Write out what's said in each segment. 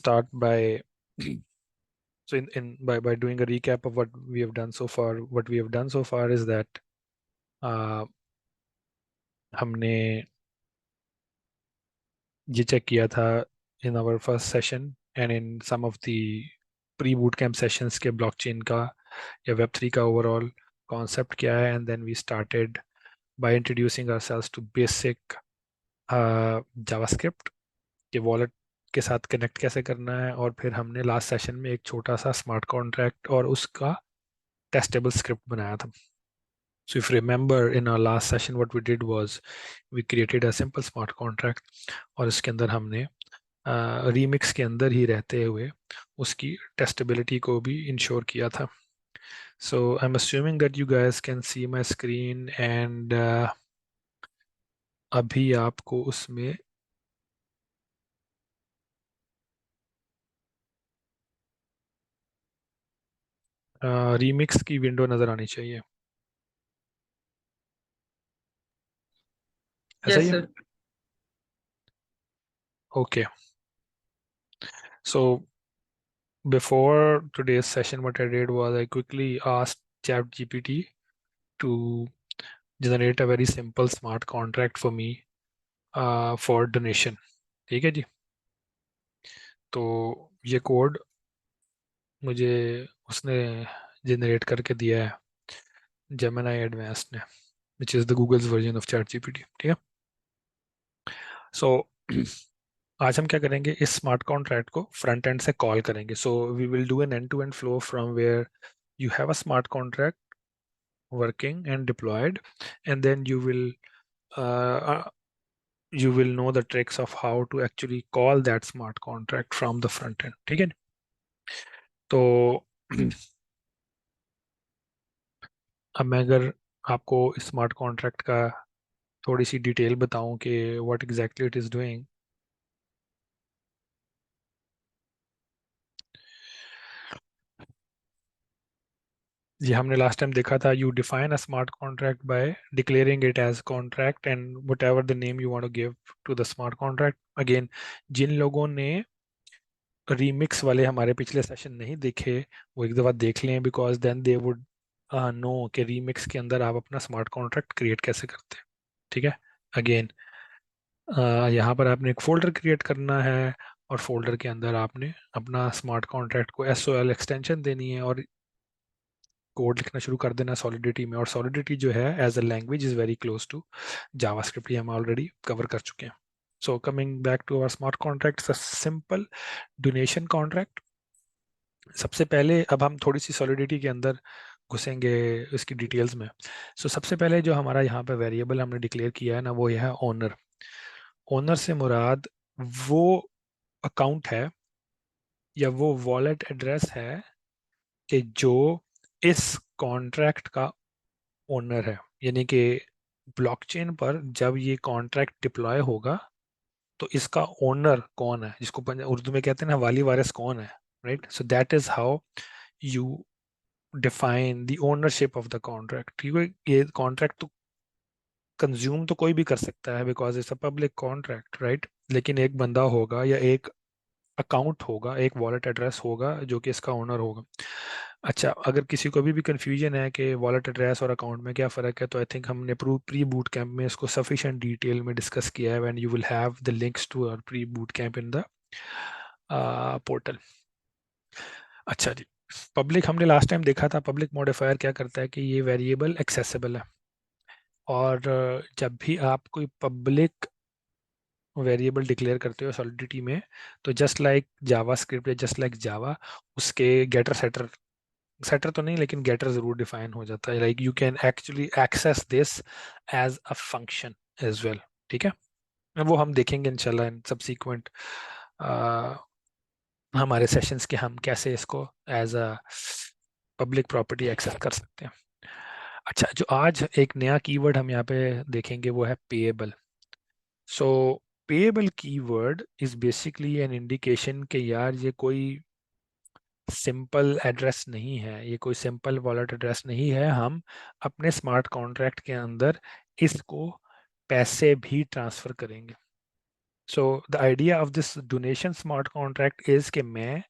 start by by doing a recap of what we have done so far. What we have done so far is that uh, हमने ये check किया था in our first session and in some of the pre-boot camp sessions के blockchain का या Web3 का overall concept क्या है, and then we started by introducing ourselves to basic JavaScript कि वॉलेट के साथ कनेक्ट कैसे करना है, और फिर हमने लास्ट सेशन में एक छोटा सा स्मार्ट कॉन्ट्रैक्ट और उसका टेस्टेबल स्क्रिप्ट बनाया था. So if you remember in our last session what we did was we created a simple smart contract और इसके अंदर हमने रीमिक्स के अंदर ही रहते हुए उसकी टेस्टेबिलिटी को भी इंश्योर किया था. So I'm assuming that you guys can see my screen and अभी आपको उसमें रीमिक्स की विंडो नज़र आनी चाहिए. ऐसा Yes, ही है? sir. Okay. So before today's session, what I did was I quickly asked ChatGPT to generate a very simple smart contract for me for donation. ठीक है जी. तो ये कोड मुझे उसने जनरेट करके दिया है Gemini Advanced ने, which is the Google's version of ChatGPT. ठीक है. So आज हम क्या करेंगे, इस स्मार्ट कॉन्ट्रैक्ट को फ्रंट एंड से कॉल करेंगे. So we will do an end to end flow from where you have a smart contract working and deployed, and then uh, you will know the tricks of how to actually call that smart contract from the front end. ठीक है. तो अब मैं अगर आपको smart contract का थोड़ी सी detail बताऊं कि what exactly it is doing. ये हमने लास्ट टाइम देखा था. You define a smart contract by declaring it as contract and whatever the name you want to give to the smart contract. Again, जिन लोगों ने remix वाले हमारे पिछले सेशन नहीं देखे वो एक दफ़ा देख लें, because then they would know कि रीमिक्स के अंदर आप अपना स्मार्ट कॉन्ट्रैक्ट क्रिएट कैसे करते हैं. ठीक है. अगेन, यहाँ पर आपने एक फोल्डर क्रिएट करना है और फोल्डर के अंदर आपने अपना स्मार्ट कॉन्ट्रैक्ट को SOL एक्सटेंशन देनी है और कोड लिखना शुरू कर देना सॉलिडिटी में. और सॉलिडिटी जो है as a language is very close to JavaScript. ये हम ऑलरेडी कवर कर चुके हैं. So coming back to our smart contract, simple donation contract. सबसे पहले अब हम थोड़ी सी सॉलिडिटी के अंदर घुसेंगे इसकी डिटेल्स में. सबसे पहले जो हमारा यहाँ पे वेरिएबल हमने डिक्लेयर किया है ना, वो यह है ओनर. ओनर से मुराद वो अकाउंट है या वो वॉलेट एड्रेस है कि जो इस कॉन्ट्रैक्ट का ओनर है. यानी कि ब्लॉकचेन पर जब ये कॉन्ट्रैक्ट डिप्लॉय होगा तो इसका ओनर कौन है, जिसको उर्दू में कहते हैं ना वाली वारिस कौन है. Right. So that is how you define the ownership of the contract. ठीक है. ये कॉन्ट्रैक्ट तो कंज्यूम तो कोई भी कर सकता है because it's a public contract. Right. लेकिन एक बंदा होगा या एक अकाउंट होगा, एक वॉलेट एड्रेस होगा जो कि इसका ओनर होगा. अच्छा, अगर किसी को भी कंफ्यूजन है कि वॉलेट एड्रेस और अकाउंट में क्या फ़र्क है, तो आई थिंक हमने प्री बूट कैंप में इसको सफिशिएंट डिटेल में डिस्कस किया है. When you will have the links to our pre boot camp in the portal. अच्छा जी. पब्लिक हमने लास्ट टाइम देखा था. पब्लिक मॉडिफायर क्या करता है कि ये वेरिएबल एक्सेसिबल है, और जब भी आप कोई पब्लिक वेरिएबल डिक्लेयर करते हो सॉलिडिटी में, तो जस्ट लाइक जावा स्क्रिप्ट या जस्ट लाइक जावा, उसके गेटर सेटर, सेटर तो नहीं लेकिन गेटर जरूर डिफाइन हो जाता है. Like you can actually access this as a function as well. ठीक है. वो हम देखेंगे इंशाल्लाह इन सबसीक्वेंट हमारे सेशंस के, हम कैसे इसको as a public property access कर सकते हैं. अच्छा, जो आज एक नया कीवर्ड हम यहाँ पे देखेंगे वो है payable. So payable keyword is basically an indication कि यार ये कोई सिंपल एड्रेस नहीं है, ये कोई सिंपल वॉलेट एड्रेस नहीं है. हम अपने स्मार्ट कॉन्ट्रैक्ट के अंदर इसको पैसे भी ट्रांसफर करेंगे. So the idea of this donation smart contract is कि मैं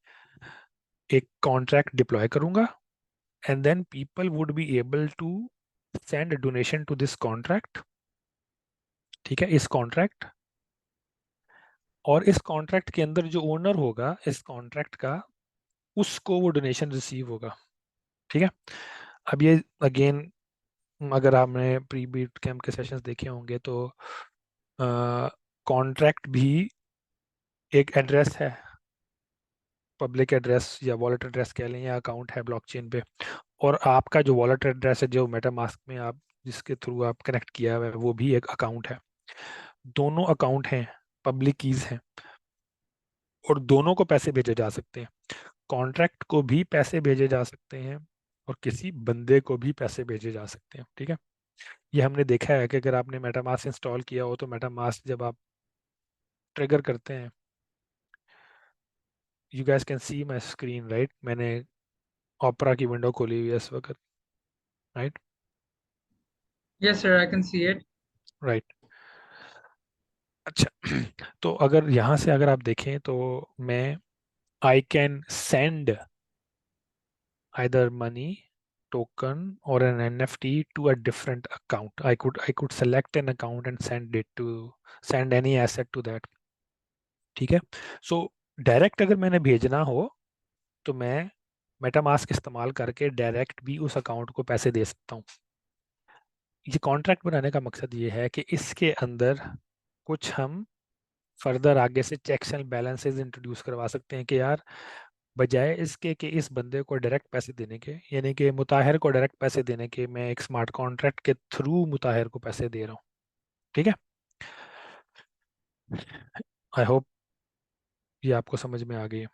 एक कॉन्ट्रैक्ट डिप्लॉय करूंगा and then people would be able to send donation to this contract, ठीक है, इस कॉन्ट्रैक्ट, और इस कॉन्ट्रैक्ट के अंदर जो ओनर होगा इस कॉन्ट्रैक्ट का, उसको वो डोनेशन रिसीव होगा, ठीक है। अब ये अगेन, अगर आपने प्री बीट कैम्प के सेशंस देखे होंगे तो कॉन्ट्रैक्ट भी एक एड्रेस है, पब्लिक एड्रेस या वॉलेट एड्रेस कह लें या अकाउंट है ब्लॉकचेन पे, और आपका जो वॉलेट एड्रेस है जो मेटामास्क में आप जिसके थ्रू आप कनेक्ट किया हुआ है वो भी एक अकाउंट है। दोनों अकाउंट हैं, पब्लिक कीज हैं, और दोनों को पैसे भेजे जा सकते हैं। कॉन्ट्रैक्ट को भी पैसे भेजे जा सकते हैं और किसी बंदे को भी पैसे भेजे जा सकते हैं, ठीक है। ये हमने देखा है कि अगर आपने मेटामास्क इंस्टॉल किया हो तो मेटामास्क जब आप ट्रिगर करते हैं, you gas can see my screen right, मैंने ऑपरा की विंडो खोली हुई है इस वक्त, right. Yes, sir, I can see it. Right, अच्छा। तो अगर यहाँ से अगर आप देखें तो मैं, I can send either money, token, or an NFT to a different account. I could select an account and send any asset to that, ठीक है। सो डायरेक्ट अगर मैंने भेजना हो तो मैं मेटामास्क इस्तेमाल करके डायरेक्ट भी उस अकाउंट को पैसे दे सकता हूँ। ये कॉन्ट्रैक्ट बनाने का मकसद ये है कि इसके अंदर कुछ हम फर्दर आगे से चेक्स एंड बैलेंसेस इंट्रोड्यूस करवा सकते हैं कि यार, बजाय इसके कि इस बंदे को डायरेक्ट पैसे देने के, यानी कि मुताहिर को डायरेक्ट पैसे देने के, मैं एक स्मार्ट कॉन्ट्रैक्ट के थ्रू मुताहिर को पैसे दे रहा हूँ, ठीक है। आई होप ये आपको समझ में आ गई है।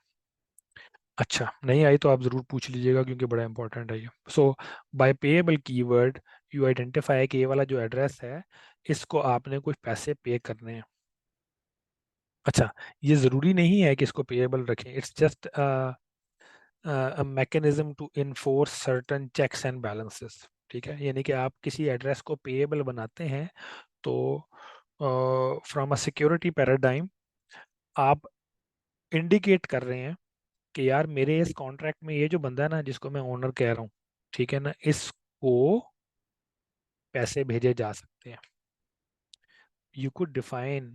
अच्छा, नहीं आई तो आप ज़रूर पूछ लीजिएगा क्योंकि बड़ा इंपॉर्टेंट है ये। So by payable keyword you identify कि ये वाला जो एड्रेस है इसको आपने कुछ पैसे पे करने हैं। अच्छा, ये ज़रूरी नहीं है कि इसको पेएबल रखें, it's just mechanism to enforce certain checks and balances, ठीक है। यानी कि आप किसी एड्रेस को पेएबल बनाते हैं तो फ्रॉम अ सिक्योरिटी पैराडाइम आप इंडिकेट कर रहे हैं कि यार मेरे इस कॉन्ट्रैक्ट में ये जो बंदा है ना जिसको मैं ओनर कह रहा हूँ, ठीक है ना, इसको पैसे भेजे जा सकते हैं। You could define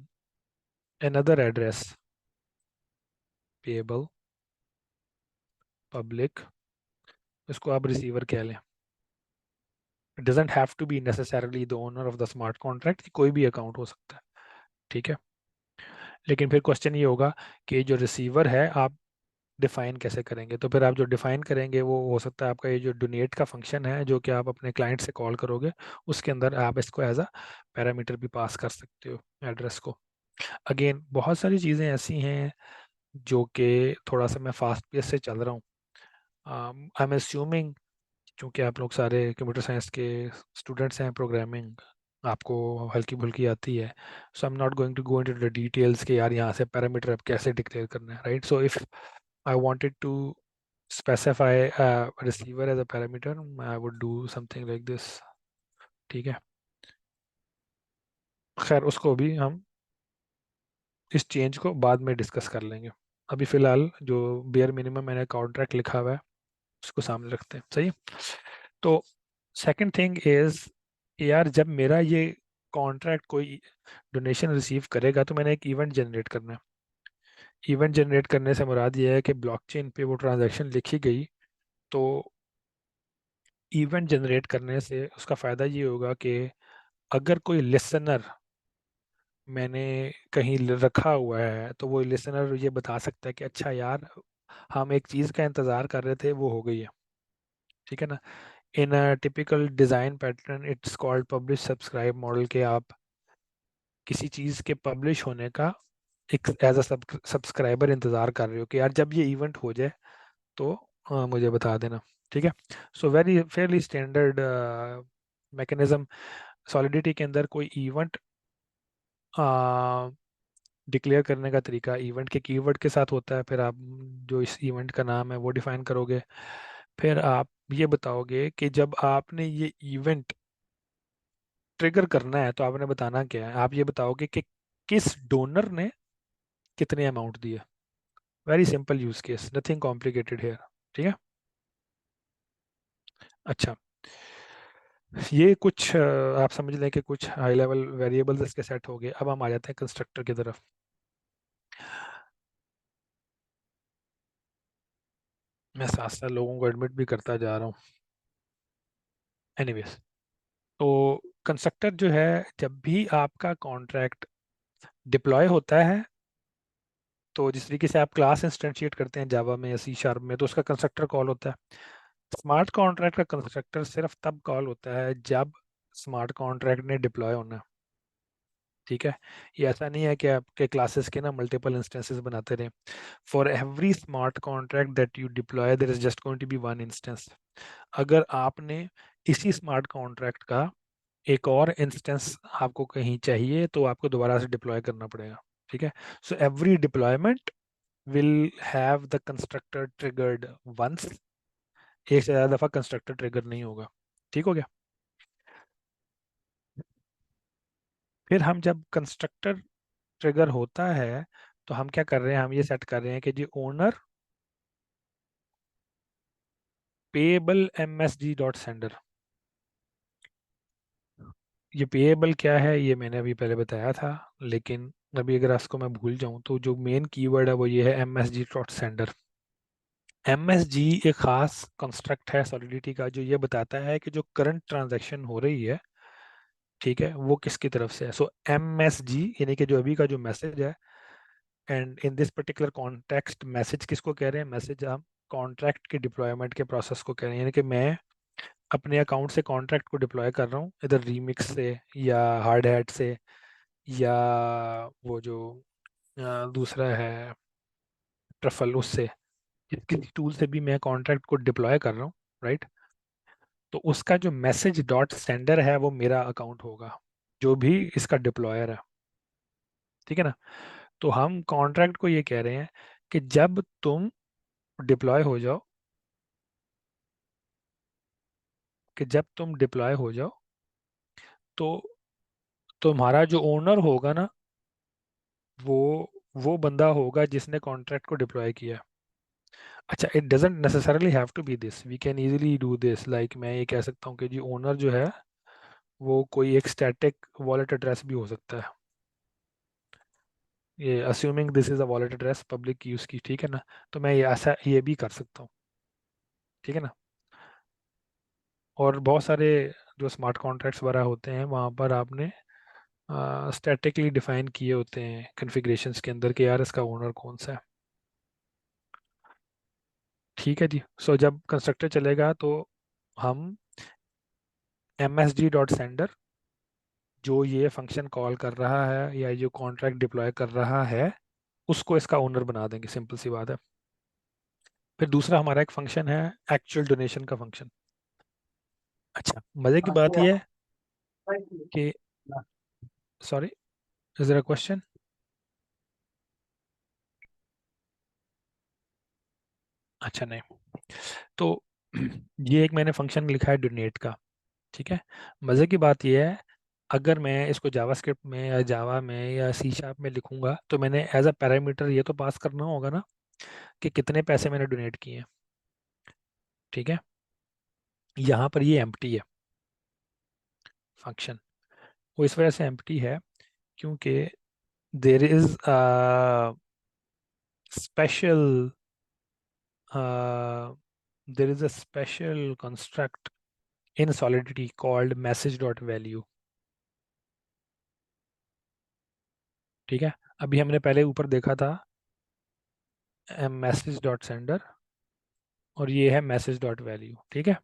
another address, payable public, इसको आप रिसीवर कह लें। It doesn't have to be necessarily the owner of the smart contract, कोई भी अकाउंट हो सकता है, ठीक है। लेकिन फिर क्वेश्चन ये होगा कि जो रिसीवर है आप डिफाइन कैसे करेंगे। तो फिर आप जो डिफाइन करेंगे वो हो सकता है आपका ये जो डोनेट का फंक्शन है जो कि आप अपने क्लाइंट से कॉल करोगे, उसके अंदर आप इसको एज अ पैरामीटर भी पास कर सकते हो एड्रेस को। अगेन बहुत सारी चीज़ें ऐसी हैं जो कि थोड़ा सा मैं फास्ट पेस से चल रहा हूँ। आई एम एस्यूमिंग क्योंकि आप लोग सारे कंप्यूटर साइंस के स्टूडेंट्स हैं, प्रोग्रामिंग आपको हल्की फुल्की आती है। So I am not going to go into the details कि यार यहाँ से पैरामीटर अब कैसे डिक्लेयर करना है, right. So if I wanted to specify a receiver as a parameter, I would do something like this, ठीक है। खैर उसको भी हम इस चेंज को बाद में डिस्कस कर लेंगे। अभी फिलहाल जो बेयर मिनिमम मैंने कॉन्ट्रैक्ट लिखा हुआ है उसको सामने रखते हैं, सही है। तो सेकंड थिंग इज, यार जब मेरा ये कॉन्ट्रैक्ट कोई डोनेशन रिसीव करेगा तो मैंने एक इवेंट जनरेट करना है। इवेंट जनरेट करने से मुराद ये है कि ब्लॉकचेन पे वो ट्रांजैक्शन लिखी गई, तो इवेंट जनरेट करने से उसका फ़ायदा ये होगा कि अगर कोई लिसनर मैंने कहीं रखा हुआ है तो वो लिसनर ये बता सकता है कि अच्छा यार, हम एक चीज़ का इंतज़ार कर रहे थे वो हो गई है, ठीक है ना। In a typical design pattern it's called publish subscribe model, के आप किसी चीज़ के पब्लिश होने का एक एज अ सब्सक्राइबर इंतज़ार कर रहे हो कि यार जब ये इवेंट हो जाए तो मुझे बता देना, ठीक है। So very Fairlie standard mechanism. Solidity के अंदर कोई इवेंट डिक्लेयर करने का तरीका इवेंट के कीवर्ड के साथ होता है, फिर आप जो इस इवेंट का नाम है वो डिफाइन करोगे, फिर आप ये बताओगे कि जब आपने ये इवेंट ट्रिगर करना है तो आपने बताना क्या है। आप ये बताओगे कि किस डोनर ने कितने अमाउंट दिए। Very simple use case, nothing complicated here. ठीक है। अच्छा, ये कुछ आप समझ लें कि कुछ हाई लेवल वेरिएबल्स इसके सेट हो गए। अब हम आ जाते हैं कंस्ट्रक्टर की तरफ। मैं साथ साथ लोगों को एडमिट भी करता जा रहा हूँ। एनीवेज, तो कंस्ट्रक्टर जो है, जब भी आपका कॉन्ट्रैक्ट डिप्लॉय होता है, तो जिस तरीके से आप क्लास इंस्टेंशिएट करते हैं जावा में या सी शार्प में, तो उसका कंस्ट्रक्टर कॉल होता है। स्मार्ट कॉन्ट्रैक्ट का कंस्ट्रक्टर सिर्फ तब कॉल होता है जब स्मार्ट कॉन्ट्रैक्ट ने डिप्लॉय होना है। ठीक है। ये ऐसा नहीं है कि आपके क्लासेस के ना मल्टीपल इंस्टेंसेस बनाते रहें। For every smart contract that you deploy there is just going to be one instance. अगर आपने इसी स्मार्ट कॉन्ट्रैक्ट का एक और इंस्टेंस आपको कहीं चाहिए, तो आपको दोबारा से डिप्लॉय करना पड़ेगा। ठीक है। So every deployment will have the constructor triggered once. एक से ज्यादा दफा कंस्ट्रक्टर ट्रिगर नहीं होगा। ठीक हो गया। फिर हम जब कंस्ट्रक्टर ट्रिगर होता है, तो हम क्या कर रहे हैं, हम ये सेट कर रहे हैं कि जी owner payable MSG dot sender. ये पेएबल क्या है, ये मैंने अभी पहले बताया था, लेकिन अभी अगर इसको मैं भूल जाऊं, तो जो मेन कीवर्ड है वो ये है एमएसजी डॉट सेंडर। एमएसजी एक खास कंस्ट्रक्ट है सॉलिडिटी का, जो ये बताता है कि जो करंट ट्रांजैक्शन हो रही है, ठीक है, वो किसकी तरफ से है। सो एमएसजी यानी कि जो अभी का जो मैसेज है, and in this particular context message किसको कह रहे हैं, मैसेज हम कॉन्ट्रैक्ट के डिप्लॉयमेंट के प्रोसेस को कह रहे हैं। यानी कि मैं अपने अकाउंट से कॉन्ट्रैक्ट को डिप्लॉय कर रहा हूँ, इधर रीमिक्स से या हार्ड हैट से, या वो जो दूसरा है ट्रफल, उससे किसी टूल से भी मैं कॉन्ट्रैक्ट को डिप्लॉय कर रहा हूँ, राइट। तो उसका जो मैसेज डॉट सेंडर है वो मेरा अकाउंट होगा, जो भी इसका डिप्लॉयर है। ठीक है ना। तो हम कॉन्ट्रैक्ट को ये कह रहे हैं कि जब तुम डिप्लॉय हो जाओ, कि जब तुम डिप्लॉय हो जाओ, तो तुम्हारा जो ओनर होगा ना, वो वो बंदा होगा जिसने कॉन्ट्रैक्ट को डिप्लॉय किया। अच्छा, it doesn't necessarily have to be this, we can easily do this, like मैं ये कह सकता हूँ कि जी ओनर जो है वो कोई एक स्टैटिक वॉलेट एड्रेस भी हो सकता है। ये assuming this is a wallet address public use की, ठीक है ना। तो मैं ये ऐसा ये भी कर सकता हूँ। ठीक है ना। और बहुत सारे जो स्मार्ट कॉन्ट्रैक्ट्स वगैरह होते हैं, वहाँ पर आपने स्टैटिकली डिफाइन किए होते हैं कॉन्फ़िगरेशंस के अंदर कि यार इसका ओनर कौन सा है। ठीक है जी। सो जब कंस्ट्रक्टर चलेगा, तो हम M S G dot sender, जो ये फंक्शन कॉल कर रहा है या जो कॉन्ट्रैक्ट डिप्लॉय कर रहा है, उसको इसका ओनर बना देंगे। सिंपल सी बात है। फिर दूसरा हमारा एक फंक्शन है एक्चुअल डोनेशन का फंक्शन। अच्छा, मजे की बात यह है कि, sorry, is there a question? अच्छा, नहीं। तो ये एक मैंने फंक्शन लिखा है डोनेट का। ठीक है। मजे की बात यह है, अगर मैं इसको जावास्क्रिप्ट में या जावा में या सी शार्प में लिखूंगा, तो मैंने एज अ पैरामीटर ये तो पास करना होगा ना कि कितने पैसे मैंने डोनेट किए हैं। ठीक है। यहाँ पर ये एम्प्टी है फंक्शन। वो इस वजह से एम्प्टी है क्योंकि there is special there is a special construct in solidity called message dot value. ठीक है। अभी हमने पहले ऊपर देखा था मैसेज डॉट सेंडर, और ये है मैसेज डॉट वैल्यू। ठीक है।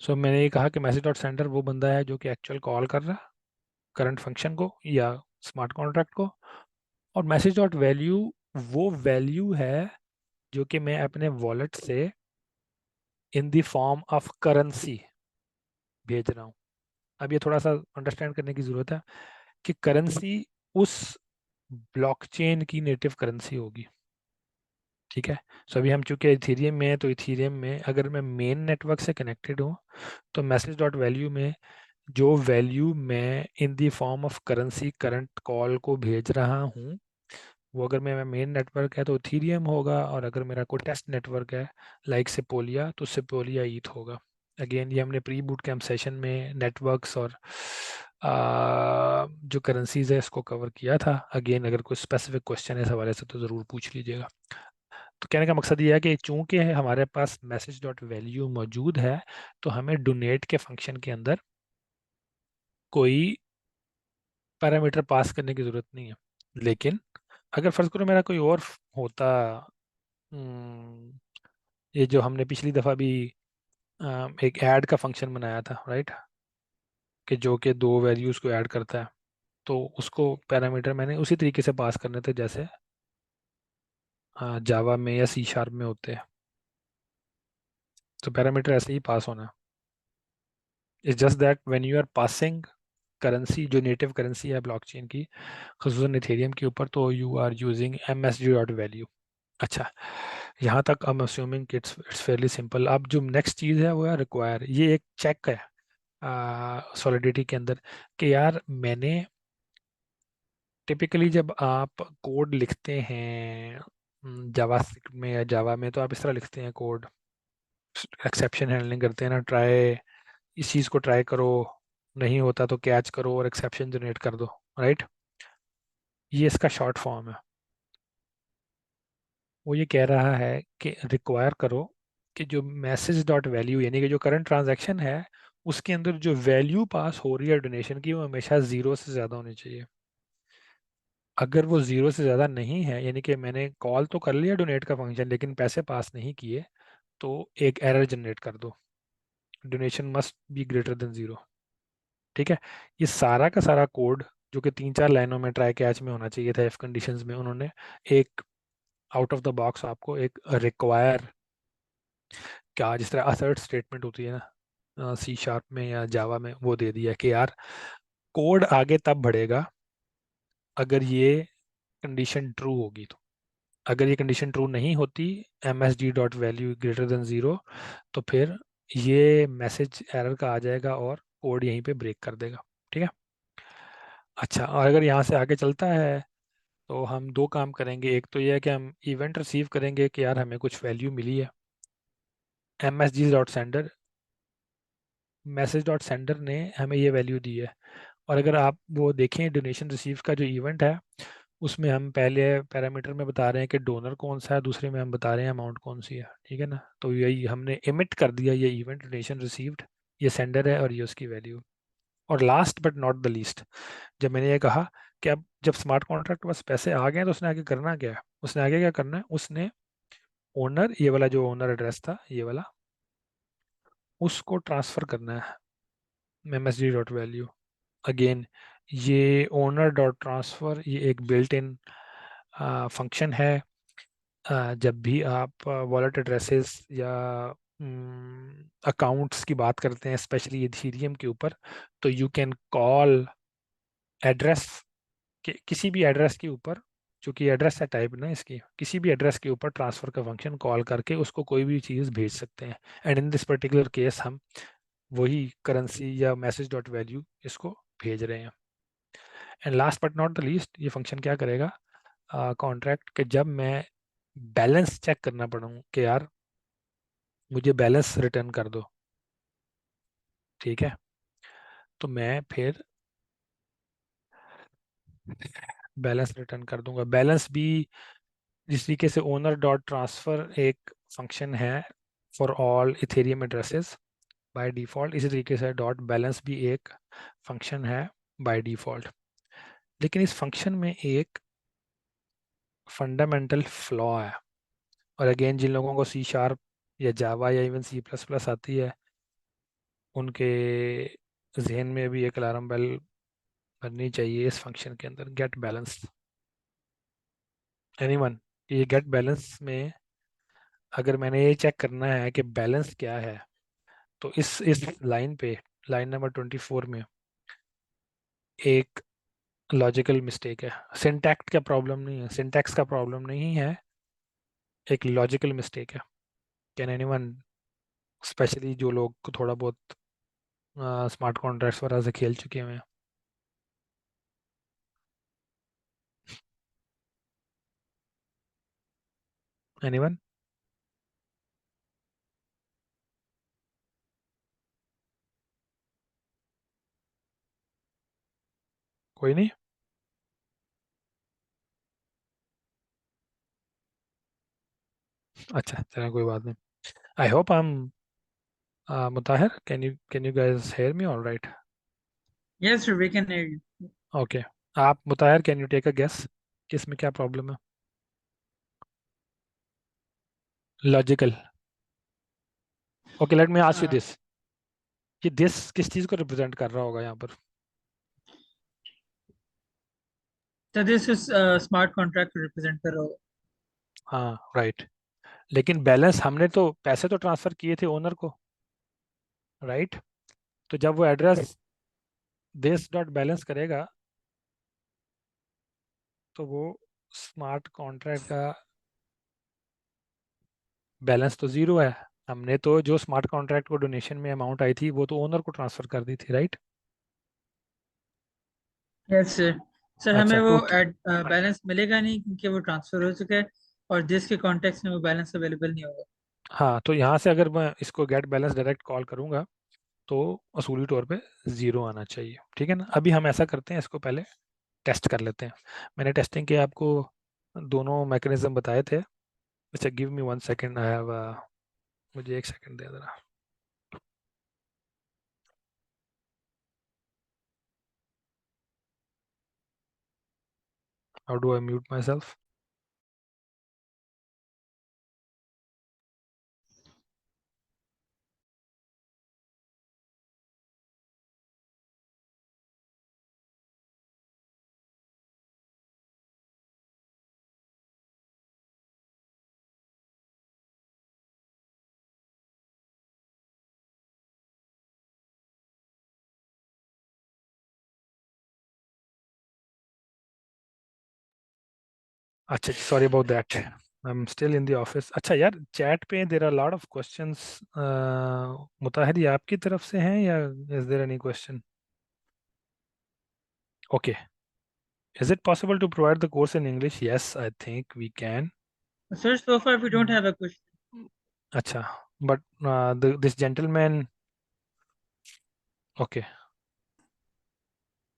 सो मैंने ये कहा कि मैसेज डॉट सेंडर वो बंदा है जो कि एक्चुअल कॉल कर रहा है करंट फंक्शन को या स्मार्ट कॉन्ट्रैक्ट को, और मैसेज डॉट वैल्यू वो वैल्यू है जो कि मैं अपने वॉलेट से इन द फॉर्म ऑफ करेंसी भेज रहा हूँ। अब ये थोड़ा सा अंडरस्टैंड करने की ज़रूरत है कि करेंसी उस ब्लॉकचेन की नेटिव करेंसी होगी। ठीक है। सो अभी हम चूंकि इथीरियम में हैं, तो इथीरियम में अगर मैं मेन नेटवर्क से कनेक्टेड हूँ, तो मैसेज डॉट वैल्यू में जो वैल्यू मैं इन the form of currency current call को भेज रहा हूँ, वो अगर मेरा मेन नेटवर्क है तो इथीरियम होगा, और अगर मेरा कोई टेस्ट नेटवर्क है लाइक सिपोलिया तो सिपोलिया ईथ होगा। अगेन ये हमने प्री बूट कैंप सेशन में नेटवर्क्स और जो करेंसीज है इसको कवर किया था। अगेन अगर कोई स्पेसिफिक क्वेश्चन है इस हवाले से तो ज़रूर पूछ लीजिएगा। तो कहने का मकसद ये है कि चूंकि हमारे पास मैसेज डॉट वैल्यू मौजूद है, तो हमें डोनेट के फंक्शन के अंदर कोई पैरामीटर पास करने की ज़रूरत नहीं है। लेकिन अगर फर्ज करो मेरा कोई और होता, हम्म, ये जो हमने पिछली दफ़ा भी एक ऐड का फंक्शन बनाया था, राइट, कि जो कि दो वैल्यूज़ को ऐड करता है, तो उसको पैरामीटर मैंने उसी तरीके से पास करने थे जैसे जावा में या सी शार्प में होते हैं। तो पैरामीटर ऐसे ही पास होना है। It's just that when you are passing currency, जो नेटिव करेंसी है ब्लॉकचेन की, खसूसन इथेरियम के ऊपर, तो you are using M S D dot value. अच्छा, यहाँ तक I am assuming it's it's fairly simple. अब जो नेक्स्ट चीज़ है वो है रिक्वायर। ये एक चेक है सॉलिडिटी के अंदर कि यार मैंने टिपिकली जब आप कोड लिखते हैं जावा में या जावा में, तो आप इस तरह लिखते हैं कोड, एक्सेप्शन हैंडलिंग करते हैं ना, ट्राई, इस चीज़ को ट्राई करो, नहीं होता तो कैच करो और एक्सेप्शन जनरेट कर दो, राइट। ये इसका शॉर्ट फॉर्म है। वो ये कह रहा है कि रिक्वायर करो कि जो मैसेज डॉट वैल्यू यानी कि जो करंट ट्रांजैक्शन है उसके अंदर जो वैल्यू पास हो रही है डोनेशन की, वो हमेशा ज़ीरो से ज़्यादा होनी चाहिए। अगर वो ज़ीरो से ज़्यादा नहीं है, यानी कि मैंने कॉल तो कर लिया डोनेट का फंक्शन लेकिन पैसे पास नहीं किए, तो एक एरर जनरेट कर दो, donation must be greater than zero. ठीक है। ये सारा का सारा कोड जो कि 3-4 लाइनों में ट्राई कैच में होना चाहिए था इफ कंडीशंस में, उन्होंने एक आउट ऑफ द बॉक्स आपको एक रिक्वायर, क्या जिस तरह असर्ट स्टेटमेंट होती है ना सी शार्प में या जावा में, वो दे दिया कि यार कोड आगे तब बढ़ेगा अगर ये कंडीशन ट्रू होगी। तो अगर ये कंडीशन ट्रू नहीं होती, M S D dot value greater than zero, तो फिर ये मैसेज एरर का आ जाएगा और कोड यहीं पे ब्रेक कर देगा। ठीक है। अच्छा, और अगर यहाँ से आगे चलता है तो हम दो काम करेंगे। एक तो ये है कि हम इवेंट रिसीव करेंगे कि यार हमें कुछ वैल्यू मिली है, M S G dot sender, message dot sender ने हमें ये वैल्यू दी है। और अगर आप वो देखें डोनेशन रिसीव का जो इवेंट है, उसमें हम पहले पैरामीटर में बता रहे हैं कि डोनर कौन सा है, दूसरे में हम बता रहे हैं अमाउंट कौन सी है। ठीक है ना, तो यही हमने इमिट कर दिया ये इवेंट डोनेशन रिसीव्ड, ये सेंडर है और ये उसकी वैल्यू। और last but not the least, जब मैंने ये कहा कि अब जब स्मार्ट कॉन्ट्रैक्ट के पास पैसे आ गए हैं तो उसने आगे करना क्या है, उसने आगे क्या करना है, उसने ओनर, ये वाला जो ओनर एड्रेस था ये वाला, उसको ट्रांसफर करना है M S D dot value. Again ये ओनर डॉट ट्रांसफर ये एक बिल्ट इन फंक्शन है। जब भी आप वॉलेट एड्रेसेस या अकाउंट्स की बात करते हैं स्पेशली इथीरियम के ऊपर, तो यू कैन कॉल एड्रेस के किसी भी एड्रेस के ऊपर, चूंकि एड्रेस है टाइप ना इसकी, किसी भी एड्रेस के ऊपर ट्रांसफर का फंक्शन कॉल करके उसको कोई भी चीज़ भेज सकते हैं। And in this particular case हम वही करेंसी या मैसेज डॉट वैल्यू इसको भेज रहे हैं। And last but not the least, ये फंक्शन क्या करेगा कॉन्ट्रैक्ट के, जब मैं बैलेंस चेक करना पड़ूँ कि यार मुझे बैलेंस रिटर्न कर दो, ठीक है, तो मैं फिर बैलेंस रिटर्न कर दूंगा। बैलेंस भी जिस तरीके से ओनर डॉट ट्रांसफर एक फंक्शन है for all Ethereum addresses by default, इसी तरीके से डॉट बैलेंस भी एक फंक्शन है बाय डिफ़ॉल्ट। लेकिन इस फंक्शन में एक फंडामेंटल फ्लॉ है। और अगेन जिन लोगों को सी शार्प या जावा या इवन सी प्लस प्लस आती है, उनके जहन में भी एक अलार्म बेल बननी चाहिए इस फंक्शन के अंदर, गेट बैलेंस। एनीवन, ये गेट बैलेंस में अगर मैंने ये चेक करना है कि बैलेंस क्या है, तो इस लाइन पे, लाइन नंबर 24 में एक लॉजिकल मिस्टेक है। सिंटैक्स का प्रॉब्लम नहीं है, सिंटैक्स का प्रॉब्लम नहीं है, एक लॉजिकल मिस्टेक है। कैन एनीवन, स्पेशली जो लोग को थोड़ा बहुत स्मार्ट कॉन्ट्रैक्ट्स वगैरह से खेल चुके हुए हैं। एनीवन? कोई नहीं? अच्छा चलो कोई बात नहीं. I hope I am Mutahir, can you guys hear me all right? Yes, sir, we can hear you. Okay. आप Mutahir, can you take a guess कि इसमें क्या प्रॉब्लम है? Logical. Okay, let me ask you Uh, this, कि this किस चीज़ को represent कर रहा होगा यहाँ पर? so this is smart contract to represent the role. हाँ राइट. लेकिन बैलेंस हमने तो पैसे तो ट्रांसफर किए थे ओनर को, राइट? तो जब वो एड्रेस दिस डॉट बैलेंस करेगा तो वो स्मार्ट कॉन्ट्रैक्ट का बैलेंस तो जीरो है. हमने तो जो स्मार्ट कॉन्ट्रैक्ट को डोनेशन में अमाउंट आई थी वो तो ओनर को ट्रांसफर कर दी थी, राइट? Yes, sir. सर हमें अच्छा वो तो बैलेंस मिलेगा नहीं क्योंकि वो ट्रांसफर हो चुका है और जिसके कॉन्टेक्स्ट में वो बैलेंस अवेलेबल नहीं होगा. हाँ, तो यहाँ से अगर मैं इसको गेट बैलेंस डायरेक्ट कॉल करूँगा तो असूली तौर पे ज़ीरो आना चाहिए. ठीक है ना? अभी हम ऐसा करते हैं, इसको पहले टेस्ट कर लेते हैं. मैंने टेस्टिंग के आपको दोनों मैकेनिज्म बताए थे. अच्छा give me 1 second, I have, मुझे 1 सेकेंड दे देना. How do I mute myself? अच्छा sorry about that, I am still in the office. अच्छा यार, चैट पे there are lot of questions. Mutahir ये आपकी तरफ से हैं या is there any question? Okay. Is it possible to provide the course in English? Yes I think we can. Sir, so far we don't have a question. अच्छा, but this gentleman. Okay.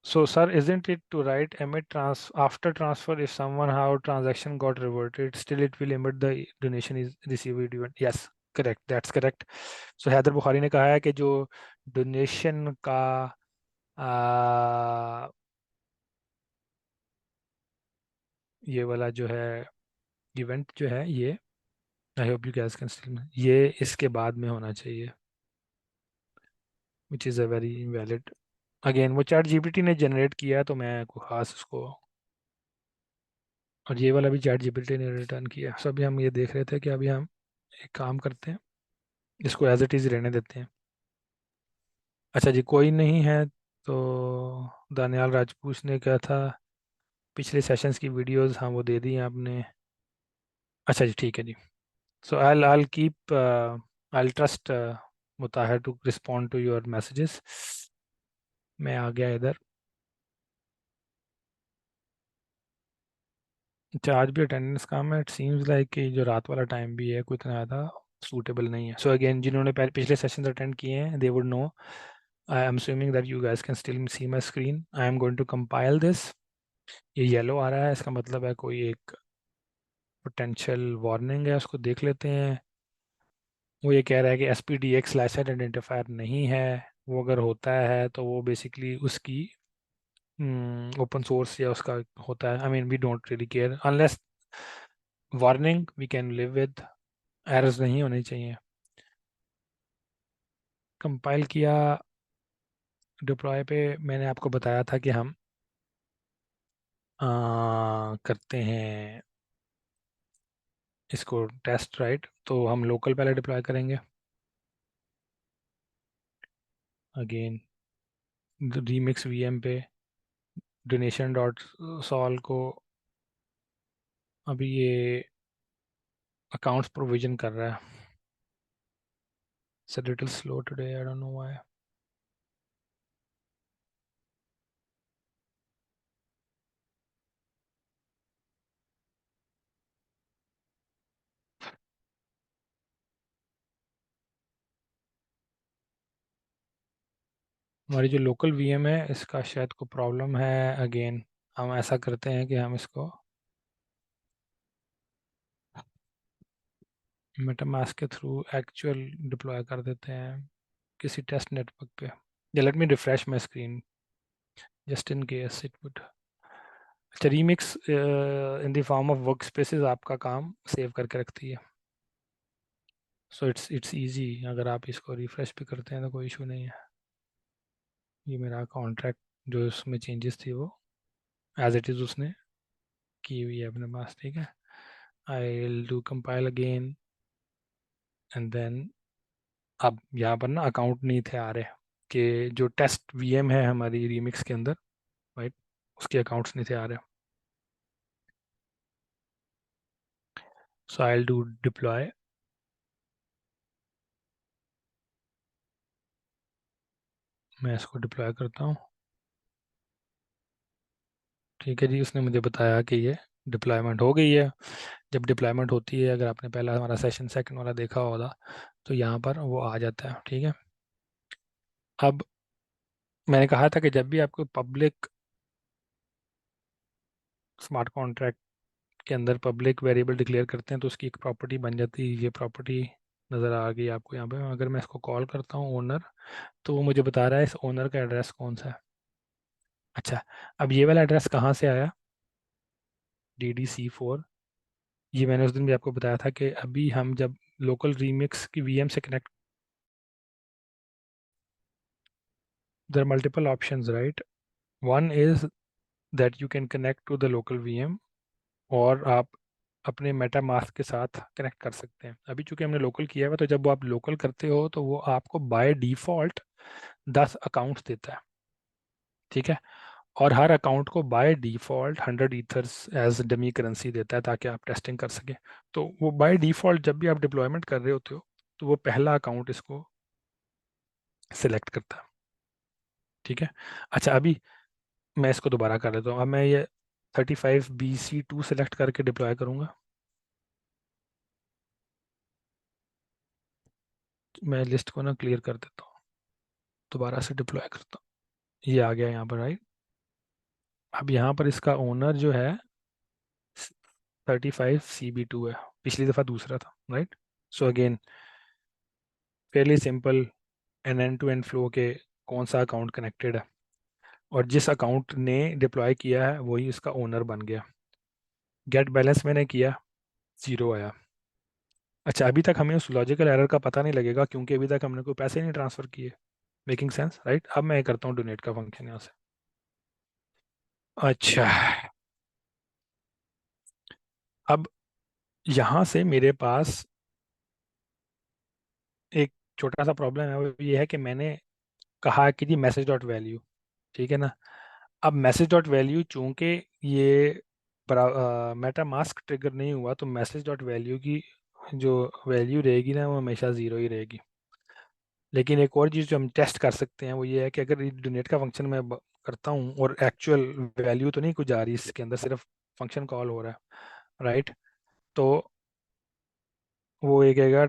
So, sir, isn't it to write emit after transfer if someone how transaction got reverted, still it will emit the donation is received event? Yes, correct. That's correct. So, Haider Bukhari ने कहा है कि जो donation का आ, ये वाला जो है इवेंट जो है ये, आई hope you gas can still, ये इसके बाद में होना चाहिए, which is a very valid. Again वो चैट जीपीटी ने जनरेट किया है तो मैं को खास उसको, और ये वाला भी चैट जीपीटी ने रिटर्न किया. सो अभी हम ये देख रहे थे कि अभी हम एक काम करते हैं, इसको एज इट इज़ रहने देते हैं. अच्छा जी, कोई नहीं है तो दानियाल राजपूत ने कहा था पिछले सेशंस की वीडियोस, हाँ वो दे दी हैं आपने. अच्छा जी ठीक है जी. So I keep I trust Mutahir to respond to your messages. मैं आ गया इधर. अच्छा आज भी अटेंडेंस काम है. इट सीम्स लाइक कि जो रात वाला टाइम भी है कोई इतना ज़्यादा सूटेबल नहीं है. सो अगेन जिन्होंने पहले पिछले सेशंस अटेंड किए हैं दे would no. I am assuming that you guys can still see my screen. I am going to compile this. ये येलो आ रहा है, इसका मतलब है कोई एक पोटेंशियल वार्निंग है, उसको देख लेते हैं. वो ये कह रहा है कि S P D X license identifier नहीं है. वो अगर होता है तो वो बेसिकली उसकी ओपन सोर्स या उसका होता है. I mean we don't really care unless warning we can live with. Errors नहीं होनी चाहिए. कंपाइल किया. डिप्लॉय पे मैंने आपको बताया था कि हम करते हैं इसको टेस्ट, राइट? तो हम लोकल पहले डिप्लॉय करेंगे. अगेन रीमिक्स वीएम पे डोनेशन डॉट सॉल को अभी ये अकाउंट्स प्रोविजन कर रहा है. It's a little slow today, I don't know why. हमारी जो लोकल वीएम है इसका शायद को प्रॉब्लम है। अगेन हम ऐसा करते हैं कि हम इसको मेटामास्क के थ्रू एक्चुअल डिप्लॉय कर देते हैं किसी टेस्ट नेटवर्क पे। या let me refresh my screen just in case it would. अच्छा, Remix in the form of workspaces आपका काम सेव करके रखती है। So it's easy. अगर आप इसको रिफ्रेश भी करते हैं तो कोई इशू नहीं है। ये मेरा कॉन्ट्रैक्ट जो उसमें चेंजेस थी वो एज इट इज़ उसने की हुई है अपने पास। ठीक है, I will do compile again and then. अब यहाँ पर ना अकाउंट नहीं थे आ रहे कि जो टेस्ट वीएम है हमारी रीमिक्स के अंदर, राइट, उसके अकाउंट्स नहीं थे आ रहे। सो आई विल डू डिप्लॉय। मैं इसको डिप्लॉय करता हूँ। ठीक है जी, उसने मुझे बताया कि ये डिप्लॉयमेंट हो गई है। जब डिप्लॉयमेंट होती है, अगर आपने पहला हमारा सेशन सेकंड वाला देखा होगा, तो यहाँ पर वो आ जाता है। ठीक है, अब मैंने कहा था कि जब भी आपको पब्लिक स्मार्ट कॉन्ट्रैक्ट के अंदर पब्लिक वेरिएबल डिक्लेयर करते हैं तो उसकी एक प्रॉपर्टी बन जाती है। ये प्रॉपर्टी नज़र आ गई आपको यहाँ पे। अगर मैं इसको कॉल करता हूँ ओनर, तो वो मुझे बता रहा है इस ओनर का एड्रेस कौन सा है। अच्छा, अब ये वाला एड्रेस कहाँ से आया? DD C4। ये मैंने उस दिन भी आपको बताया था कि अभी हम जब लोकल रीमिक्स की वीएम से connect, there multiple options, right. One is that you can connect to the local VM, और आप अपने मेटा मास्क के साथ कनेक्ट कर सकते हैं। अभी चूंकि हमने लोकल किया हुआ, तो जब वो आप लोकल करते हो तो वो आपको बाय डिफॉल्ट 10 अकाउंट्स देता है। ठीक है, और हर अकाउंट को by default 100 ethers as dummy currency देता है ताकि आप टेस्टिंग कर सकें। तो वो बाय डिफॉल्ट जब भी आप डिप्लॉयमेंट कर रहे होते हो तो वो पहला अकाउंट इसको सिलेक्ट करता है। ठीक है, अच्छा, अभी मैं इसको दोबारा कर लेता हूँ। अब मैं ये 35BC2 सेलेक्ट करके डिप्लॉय करूँगा। मैं लिस्ट को ना क्लियर कर देता हूँ, दोबारा से डिप्लॉय करता हूँ। ये आ गया यहाँ पर, राइट। अब यहाँ पर इसका ओनर जो है 35CB2 है, पिछली दफ़ा दूसरा था, right. So again fairly simple, an end to end flow के कौन सा अकाउंट कनेक्टेड है, और जिस अकाउंट ने डिप्लॉय किया है वही उसका ओनर बन गया। गेट बैलेंस मैंने किया, जीरो आया। अच्छा, अभी तक हमें उस लॉजिकल एरर का पता नहीं लगेगा क्योंकि अभी तक हमने कोई पैसे नहीं ट्रांसफ़र किए। Making sense, right. अब मैं करता हूँ डोनेट का फंक्शन यहाँ से। अच्छा, अब यहाँ से मेरे पास एक छोटा सा प्रॉब्लम है, वो ये है कि मैंने कहा कि जी मैसेज डॉट वैल्यू, ठीक है ना। अब मैसेज डॉट वैल्यू चूंकि ये मेटा मास्क ट्रिगर नहीं हुआ, तो मैसेज डॉट वैल्यू की जो वैल्यू रहेगी ना वो हमेशा ज़ीरो ही रहेगी। लेकिन एक और चीज़ जो हम टेस्ट कर सकते हैं वो ये है कि अगर डोनेट का फंक्शन मैं करता हूँ और एक्चुअल वैल्यू तो नहीं कुछ जा रही इसके अंदर, सिर्फ फंक्शन कॉल हो रहा है, राइट। तो वो ये कहेगा,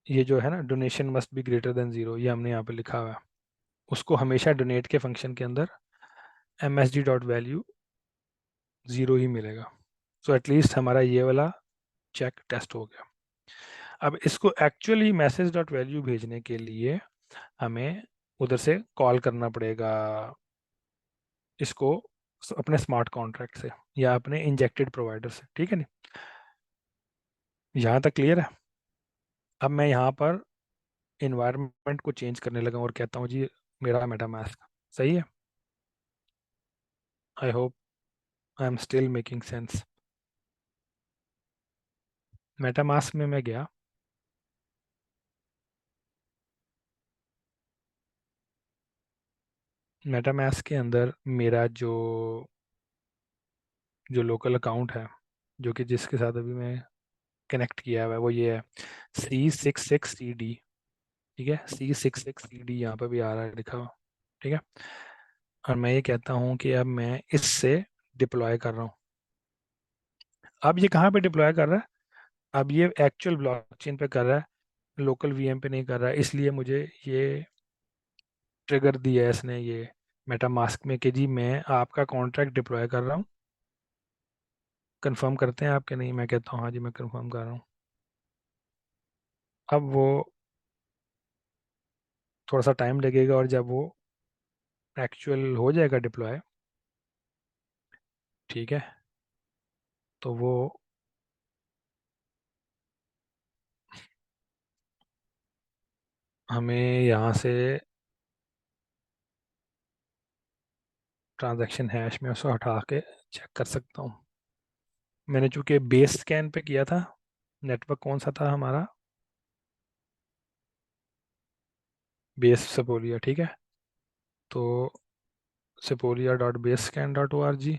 ये जो है ना, donation must be greater than zero, ये हमने यहाँ पे लिखा हुआ है। उसको हमेशा डोनेट के फंक्शन के अंदर MSD डॉट वैल्यू ज़ीरो ही मिलेगा। सो एटलीस्ट हमारा ये वाला चेक टेस्ट हो गया। अब इसको एक्चुअली मैसेज डॉट वैल्यू भेजने के लिए हमें उधर से कॉल करना पड़ेगा इसको, अपने स्मार्ट कॉन्ट्रैक्ट से या अपने इंजेक्टेड प्रोवाइडर से। ठीक है नहीं, यहाँ तक क्लियर है। अब मैं यहाँ पर इन्वायरमेंट को चेंज करने लगा और कहता हूँ जी मेरा मेटामास्क, सही है। आई hope I am still making sense. MetaMask में मैं गया, मेटामास्क के अंदर मेरा जो जो लोकल अकाउंट है, जो कि जिसके साथ अभी मैं कनेक्ट किया हुआ है, वो ये है C66CD। ठीक है, C66CD यहाँ पर भी आ रहा है लिखा हुआ। ठीक है, और मैं ये कहता हूँ कि अब मैं इससे डिप्लॉय कर रहा हूँ। अब ये कहाँ पे डिप्लॉय कर रहा है? अब ये एक्चुअल ब्लॉकचेन पे कर रहा है, लोकल वीएम पे नहीं कर रहा है। इसलिए मुझे ये ट्रिगर दिया है इसने ये मेटामास्क में कि जी मैं आपका कॉन्ट्रैक्ट डिप्लॉय कर रहा हूँ, कंफर्म करते हैं आपके? नहीं, मैं कहता हूँ हाँ जी मैं कंफर्म कर रहा हूँ। अब वो थोड़ा सा टाइम लगेगा, और जब वो एक्चुअल हो जाएगा डिप्लॉय, ठीक है, तो वो हमें यहाँ से ट्रांजैक्शन हैश में उसको हटा के चेक कर सकता हूँ। मैंने चूंकि बेस स्कैन पे किया था, नेटवर्क कौन सा था हमारा, बेस सपोलिया, ठीक है। तो Sepolia dot base scan dot O R G,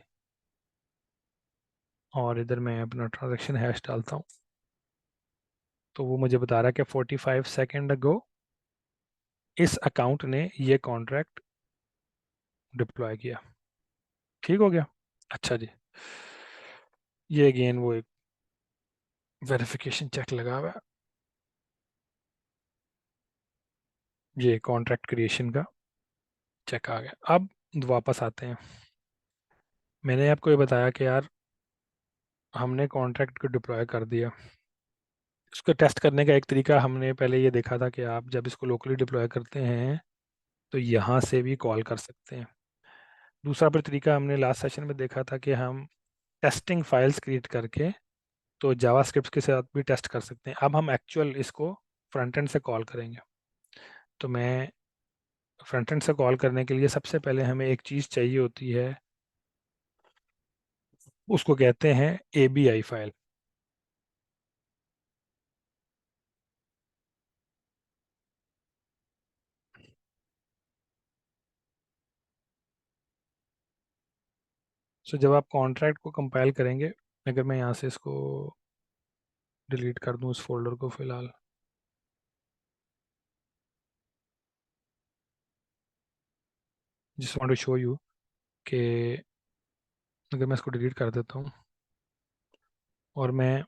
और इधर मैं अपना ट्रांजैक्शन हैश डालता हूँ। तो वो मुझे बता रहा है कि 45 सेकेंड अगो इस अकाउंट ने ये कॉन्ट्रैक्ट डिप्लॉय किया। ठीक हो गया। अच्छा जी, ये अगेन वो एक वेरिफिकेशन चेक लगा हुआ है, ये कॉन्ट्रैक्ट क्रिएशन का चेक आ गया। अब वापस आते हैं। मैंने आपको ये बताया कि यार हमने कॉन्ट्रैक्ट को डिप्लॉय कर दिया। उसको टेस्ट करने का एक तरीका हमने पहले ये देखा था कि आप जब इसको लोकली डिप्लॉय करते हैं तो यहाँ से भी कॉल कर सकते हैं। दूसरा फिर तरीका हमने लास्ट सेशन में देखा था कि हम टेस्टिंग फाइल्स क्रिएट करके तो जावास्क्रिप्ट के साथ भी टेस्ट कर सकते हैं। अब हम एक्चुअल इसको फ्रंट एंड से कॉल करेंगे। तो मैं फ्रंट एंड से कॉल करने के लिए सबसे पहले हमें एक चीज़ चाहिए होती है, उसको कहते हैं ABI फाइल। सो जब आप कॉन्ट्रैक्ट को कंपाइल करेंगे, अगर मैं यहाँ से इसको डिलीट कर दूँ इस फोल्डर को फिलहाल, जिस वांट टू शो यू कि अगर मैं इसको डिलीट कर देता हूँ और मैं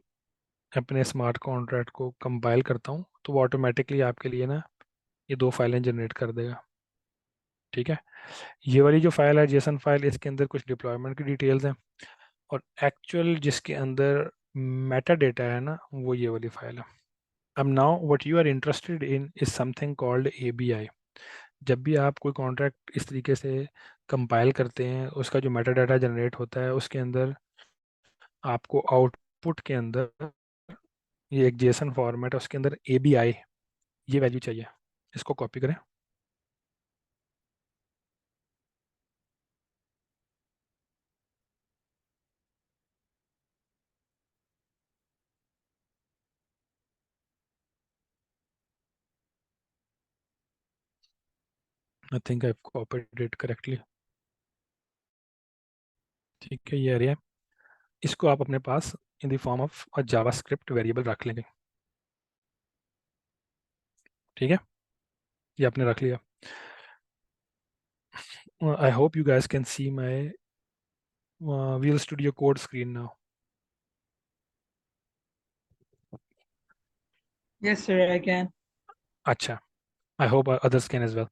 अपने स्मार्ट कॉन्ट्रैक्ट को कंपाइल करता हूँ, तो वो ऑटोमेटिकली आपके लिए ना ये दो फाइलें जनरेट कर देगा। ठीक है, ये वाली जो फाइल है जेसन फाइल, इसके अंदर कुछ डिप्लॉयमेंट की डिटेल्स हैं, और एक्चुअल जिसके अंदर मेटा डेटा है ना, वो ये वाली फाइल है। अब now what you are interested in is something called ABI। जब भी आप कोई कॉन्ट्रैक्ट इस तरीके से कंपाइल करते हैं, उसका जो मेटा डाटा जनरेट होता है उसके अंदर आपको आउटपुट के अंदर, ये एक जेसन फॉर्मेट है, उसके अंदर ABI ये वैल्यू चाहिए। इसको कॉपी करें। I think I copied it correctly. ठीक है, ये एरिया, इसको आप अपने पास in the form of a JavaScript variable रख लेंगे। ठीक है, ये आपने रख लिया। I hope you guys can see my Visual Studio Code screen now. Yes, sir, I can. अच्छा, I hope others can as well.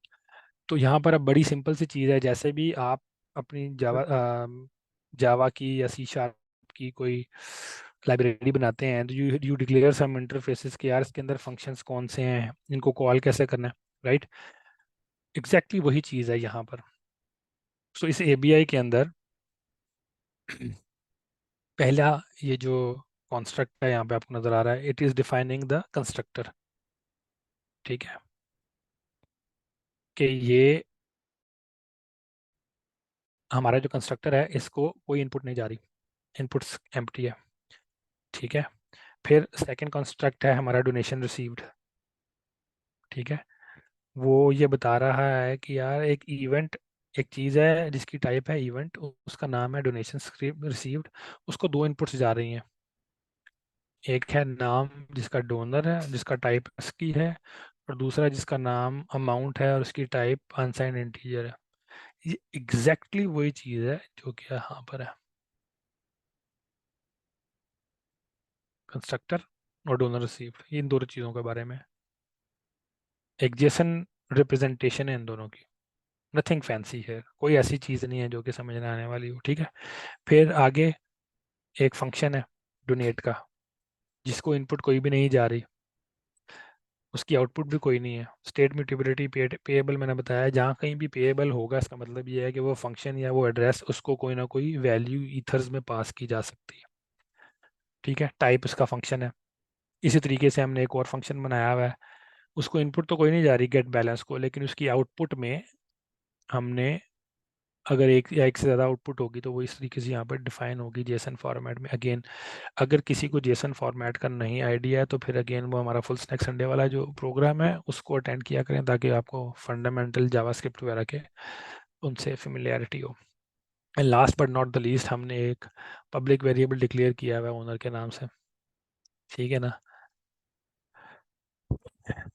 तो यहाँ पर अब बड़ी सिंपल सी चीज़ है, जैसे भी आप अपनी जावा की या C# की कोई लाइब्रेरी बनाते हैं, तो यू डिक्लेयर सम इंटरफेसेस कि यार इसके अंदर फंक्शंस कौन से हैं, इनको कॉल कैसे करना है, राइट? एग्जैक्टली वही चीज़ है यहाँ पर। सो इस ABI के अंदर पहला ये जो कॉन्स्ट्रक्ट है यहाँ पे आपको नजर आ रहा है, it is defining the constructor. ठीक है, कि ये हमारा जो कंस्ट्रक्टर है इसको कोई इनपुट नहीं जा रही, इनपुट्स एम्प्टी है। ठीक है, फिर सेकंड कंस्ट्रक्ट है हमारा डोनेशन रिसीव्ड। ठीक है, वो ये बता रहा है कि यार एक इवेंट, एक चीज़ है जिसकी टाइप है इवेंट, उसका नाम है डोनेशन रिसीव्ड, उसको दो इनपुट्स जा रही हैं। एक है नाम जिसका डोनर है, जिसका टाइप की है, और दूसरा जिसका नाम अमाउंट है और उसकी टाइप अनसाइंड इंटीजर है। ये एग्जैक्टली वही चीज़ है जो कि यहाँ पर है, कंस्ट्रक्टर और डोनर रिसीव्ड, इन दोनों चीज़ों के बारे में एक जेसन रिप्रेजेंटेशन है इन दोनों की। नथिंग फैंसी है, कोई ऐसी चीज़ नहीं है जो कि समझ में आने वाली हो, ठीक है। फिर आगे एक फंक्शन है डोनेट का, जिसको इनपुट कोई भी नहीं जा रही, उसकी आउटपुट भी कोई नहीं है। स्टेट म्यूटेबिलिटी पेएबल मैंने बताया, जहाँ कहीं भी पेएबल होगा इसका मतलब ये है कि वो फंक्शन या वो एड्रेस उसको कोई ना कोई वैल्यू ईथर्स में पास की जा सकती है, ठीक है। टाइप उसका फंक्शन है। इसी तरीके से हमने एक और फंक्शन बनाया हुआ है, उसको इनपुट तो कोई नहीं जा रही गेट बैलेंस को, लेकिन उसकी आउटपुट में हमने, अगर एक या एक से ज़्यादा आउटपुट होगी तो वो इस तरीके से यहाँ पर डिफाइन होगी जेसन फॉर्मेट में। अगेन अगर किसी को जेसन फॉर्मेट का नहीं आइडिया है तो फिर अगेन वो हमारा फुल स्टैक संडे वाला जो प्रोग्राम है उसको अटेंड किया करें, ताकि आपको फंडामेंटल जावास्क्रिप्ट वगैरह के उनसे फेमिलियरिटी हो। And last but not the least, हमने एक पब्लिक वेरिएबल डिक्लेयर किया हुआ है ओनर के नाम से, ठीक है ना।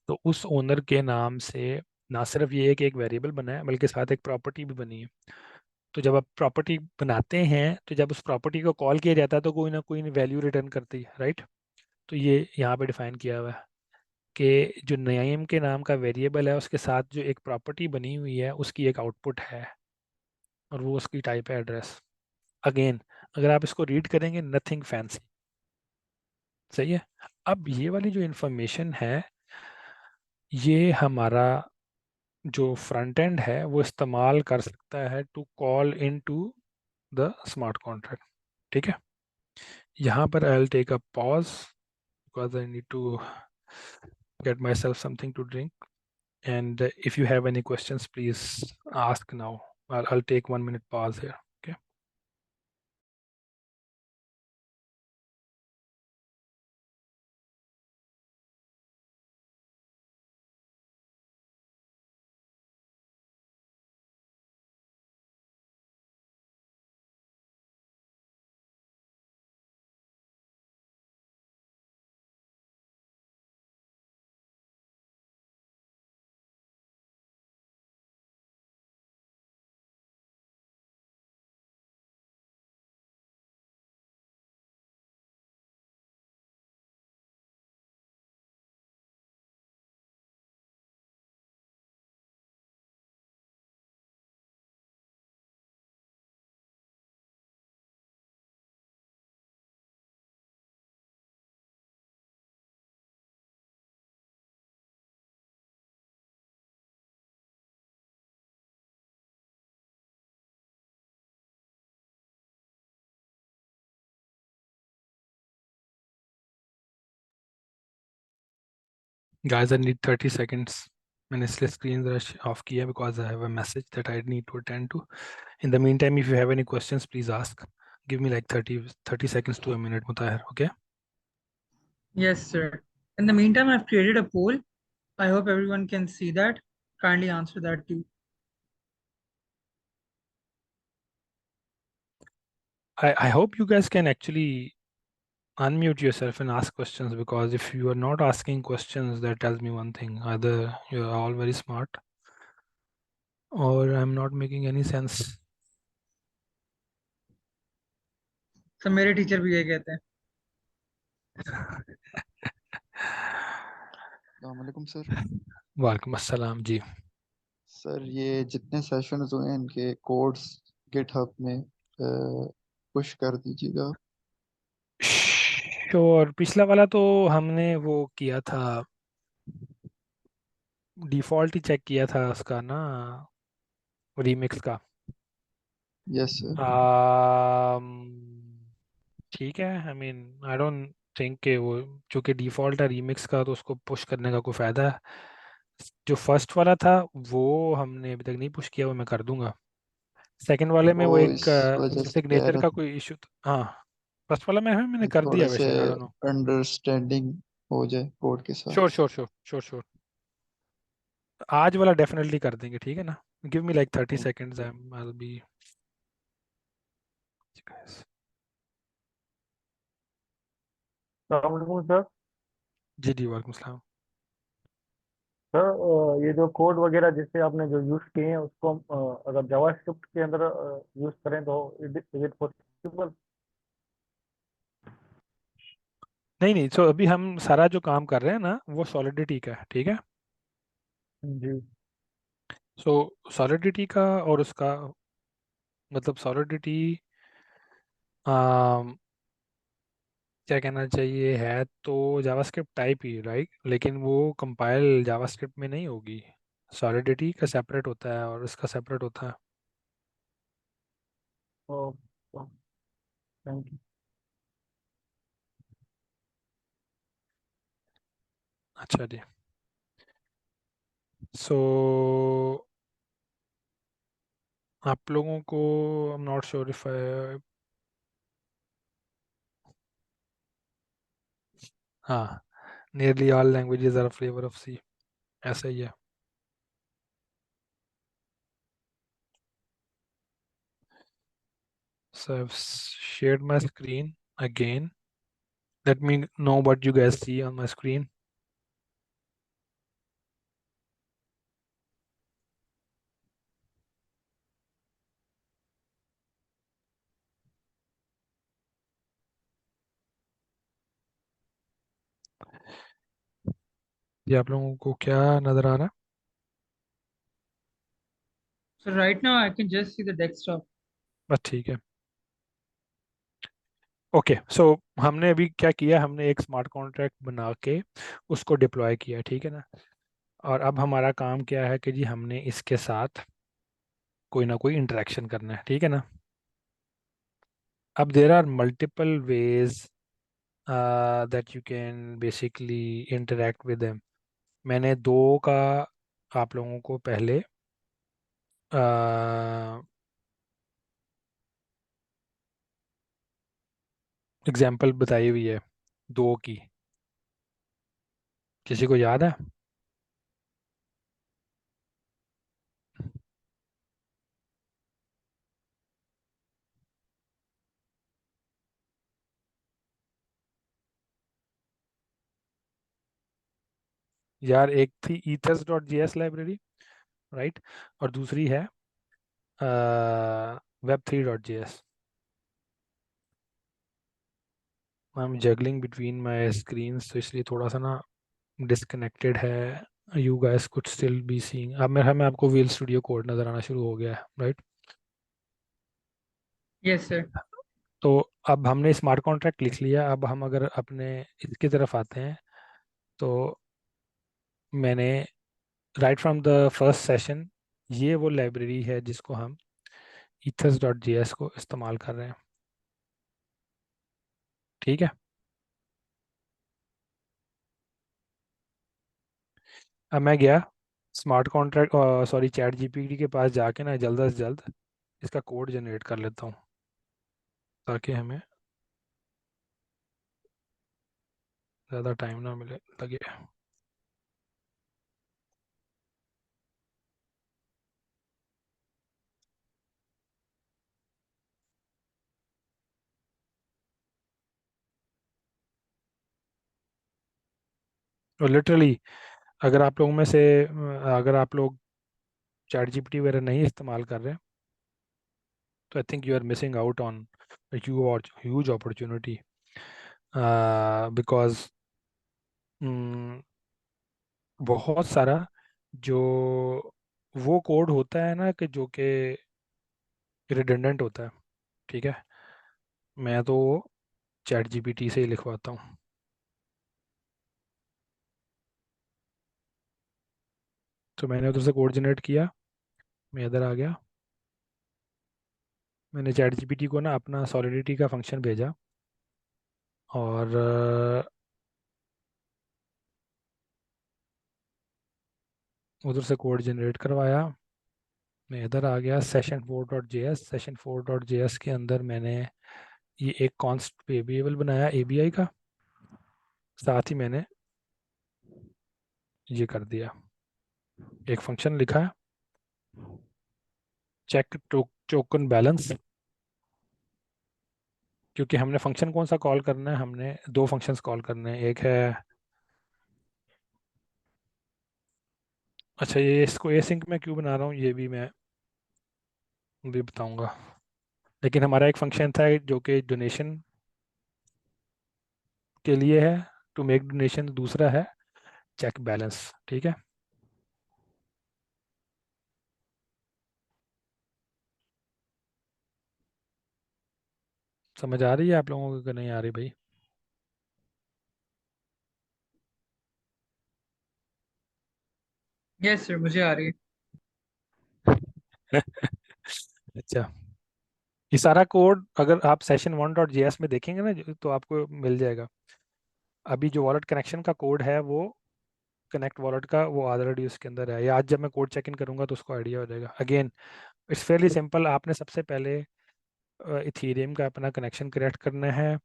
तो उस ओनर के नाम से ना सिर्फ ये एक वेरिएबल बना है, बल्कि साथ एक प्रॉपर्टी भी बनी है। तो जब आप प्रॉपर्टी बनाते हैं तो जब उस प्रॉपर्टी को कॉल किया जाता है तो कोई ना कोई वैल्यू रिटर्न करती है, राइट। तो ये यहाँ पे डिफाइन किया हुआ है कि जो नईम के नाम का वेरिएबल है उसके साथ जो एक प्रॉपर्टी बनी हुई है उसकी एक आउटपुट है, और वो उसकी टाइप है एड्रेस। अगेन अगर आप इसको रीड करेंगे, नथिंग फैंसी, सही है। अब ये वाली जो इंफॉर्मेशन है, ये हमारा जो फ्रंट एंड है वो इस्तेमाल कर सकता है to call in to the smart contract, ठीक है। यहाँ पर I will take a pause because I need to get myself something to drink. And if you have any questions, please ask now. I'll take 1 minute pause here. Okay. Guys, I need 30 seconds. मैंने इसलिए screen of किया because I have a message that I need to attend to. In the meantime, if you have any questions, please ask. Give me like 30 seconds to a minute, Mutahir. Okay. Yes, sir. In the meantime, I've created a poll. I hope everyone can see that. Kindly answer that too. I hope you guys can actually unmute yourself and ask questions, because if you are not asking questions, that tells me one thing: either you are all very smart or I'm not making any sense. So मेरे teacher भी यही कहते हैं. अस्सलामुअलैकुम sir. वालेकुम अस्सलाम जी। Sir ये जितने सेशंस हुए हैं इनके कोड्स गिटहब में पुश कर दीजिएगा। और पिछला वाला तो हमने वो किया था, डिफॉल्ट ही चेक किया था उसका ना, रीमिक्स का। Yes sir. ठीक है, I mean I don't think कि वो, चूंकि डिफॉल्ट है रीमिक्स का, तो उसको पुश करने का कोई फ़ायदा है। जो फर्स्ट वाला था वो हमने अभी तक नहीं पुश किया, वो मैं कर दूंगा। सेकंड वाले में वो वो एक इस वजह से कह सिग्नेचर रहा का कोई इशू। हाँ, फर्स्ट वाला में मैंने कि कर थोड़े दिया से वैसे, आई डोंट नो। अंडरस्टैंडिंग हो जाए कोड के श्योर साथ। श्योर श्योर श्योर श्योर, आज वाला डेफिनेटली कर देंगे, ठीक है ना। Give me like 30 seconds, I will be. अस्सलामुअलैकुम सर। जी जी, वालेकुम सलाम। सर ये जो कोड वगैरह जिससे आपने जो यूज़ किए हैं उसको हम, अगर जावास्क्रिप्ट के अंदर यूज़ करें तो इज इट पॉसिबल? नहीं नहीं, सो अभी हम सारा जो काम कर रहे हैं ना वो सॉलिडिटी का है, ठीक है। जी। सो सॉलिडिटी का और उसका मतलब सॉलिडिटी क्या कहना चाहिए, है तो जावास्क्रिप्ट टाइप ही राइट, लेकिन वो कंपाइल जावास्क्रिप्ट में नहीं होगी। सॉलिडिटी का सेपरेट होता है और इसका सेपरेट होता है। तो थैंक यू। अच्छा जी। सो आप लोगों को I am not sure if हाँ, nearly all languages are flavour of C, ऐसा ही है। So I've shared my screen again. Let me know what you guys see on my screen. ये आप लोगों को क्या नजर आ रहा है? So right now I can just see the desktop. बस ठीक है। ओके, सो हमने अभी क्या किया, हमने एक स्मार्ट कॉन्ट्रैक्ट बना के उसको डिप्लॉय किया, ठीक है ना। और अब हमारा काम क्या है कि जी हमने इसके साथ कोई ना कोई इंटरेक्शन करना है, ठीक है ना। अब there are multiple ways that you can basically interact with them. मैंने दो का आप लोगों को पहले एग्जाम्पल बताई हुई है, दो की। किसी को याद है? यार एक थी ethers dot JS library, right, और दूसरी है web3.js। I am juggling between my screen, तो इसलिए थोड़ा सा ना डिस्कनेक्टेड है। You guys could still be seeing. अब मेरे में आपको व्हील स्टूडियो कोड नज़र आना शुरू हो गया है, राइट। Yes, sir. तो अब हमने स्मार्ट कॉन्ट्रैक्ट लिख लिया, अब हम अगर अपने इसकी तरफ आते हैं तो मैंने right from the first session, ये वो लाइब्रेरी है जिसको हम ethers डॉट जेएस को इस्तेमाल कर रहे हैं, ठीक है। अब मैं गया smart contract, sorry chat GPT के पास जाके ना जल्द से जल्द इसका कोड जनरेट कर लेता हूँ ताकि हमें ज़्यादा टाइम ना मिले लगे। और लिटरली अगर आप लोगों में से अगर आप लोग चैट जीपीटी वगैरह नहीं इस्तेमाल कर रहे, तो I think you are missing out on huge opportunity, because बहुत सारा जो वो कोड होता है ना कि जो कि रिडंडेंट होता है, ठीक है, मैं तो चैट जीपीटी से ही लिखवाता हूँ। तो मैंने उधर से कोड जनरेट किया, मैं इधर आ गया, मैंने चैट जीपीटी को ना अपना सॉलिडिटी का फंक्शन भेजा और उधर से कोड जनरेट करवाया। मैं इधर आ गया session4.js, session4.js के अंदर मैंने ये एक कॉन्स्ट वेरिएबल बनाया एबीआई का, साथ ही मैंने ये कर दिया, एक फंक्शन लिखा है चेक टोकन बैलेंस। क्योंकि हमने फंक्शन कौन सा कॉल करना है, हमने दो फंक्शंस कॉल करने हैं, एक है, अच्छा ये इसको एसिंक में क्यों बना रहा हूँ ये भी मैं भी बताऊंगा। लेकिन हमारा एक फंक्शन था जो कि डोनेशन के लिए है, टू मेक डोनेशन, दूसरा है चेक बैलेंस, ठीक है। समझ आ रही है आप लोगों को कि नहीं आ रही भाई? यस सर, मुझे आ रही है। अच्छा, ये सारा कोड अगर आप session1.js में देखेंगे ना तो आपको मिल जाएगा। अभी जो वॉलेट कनेक्शन का कोड है वो कनेक्ट वॉलेट का वो ऑलरेडी उसके अंदर है, या आज जब मैं कोड चेक इन करूंगा तो उसको आइडिया हो जाएगा। Again it's fairly simple. आपने सबसे पहले इथेरियम का अपना कनेक्शन क्रिएट करना है।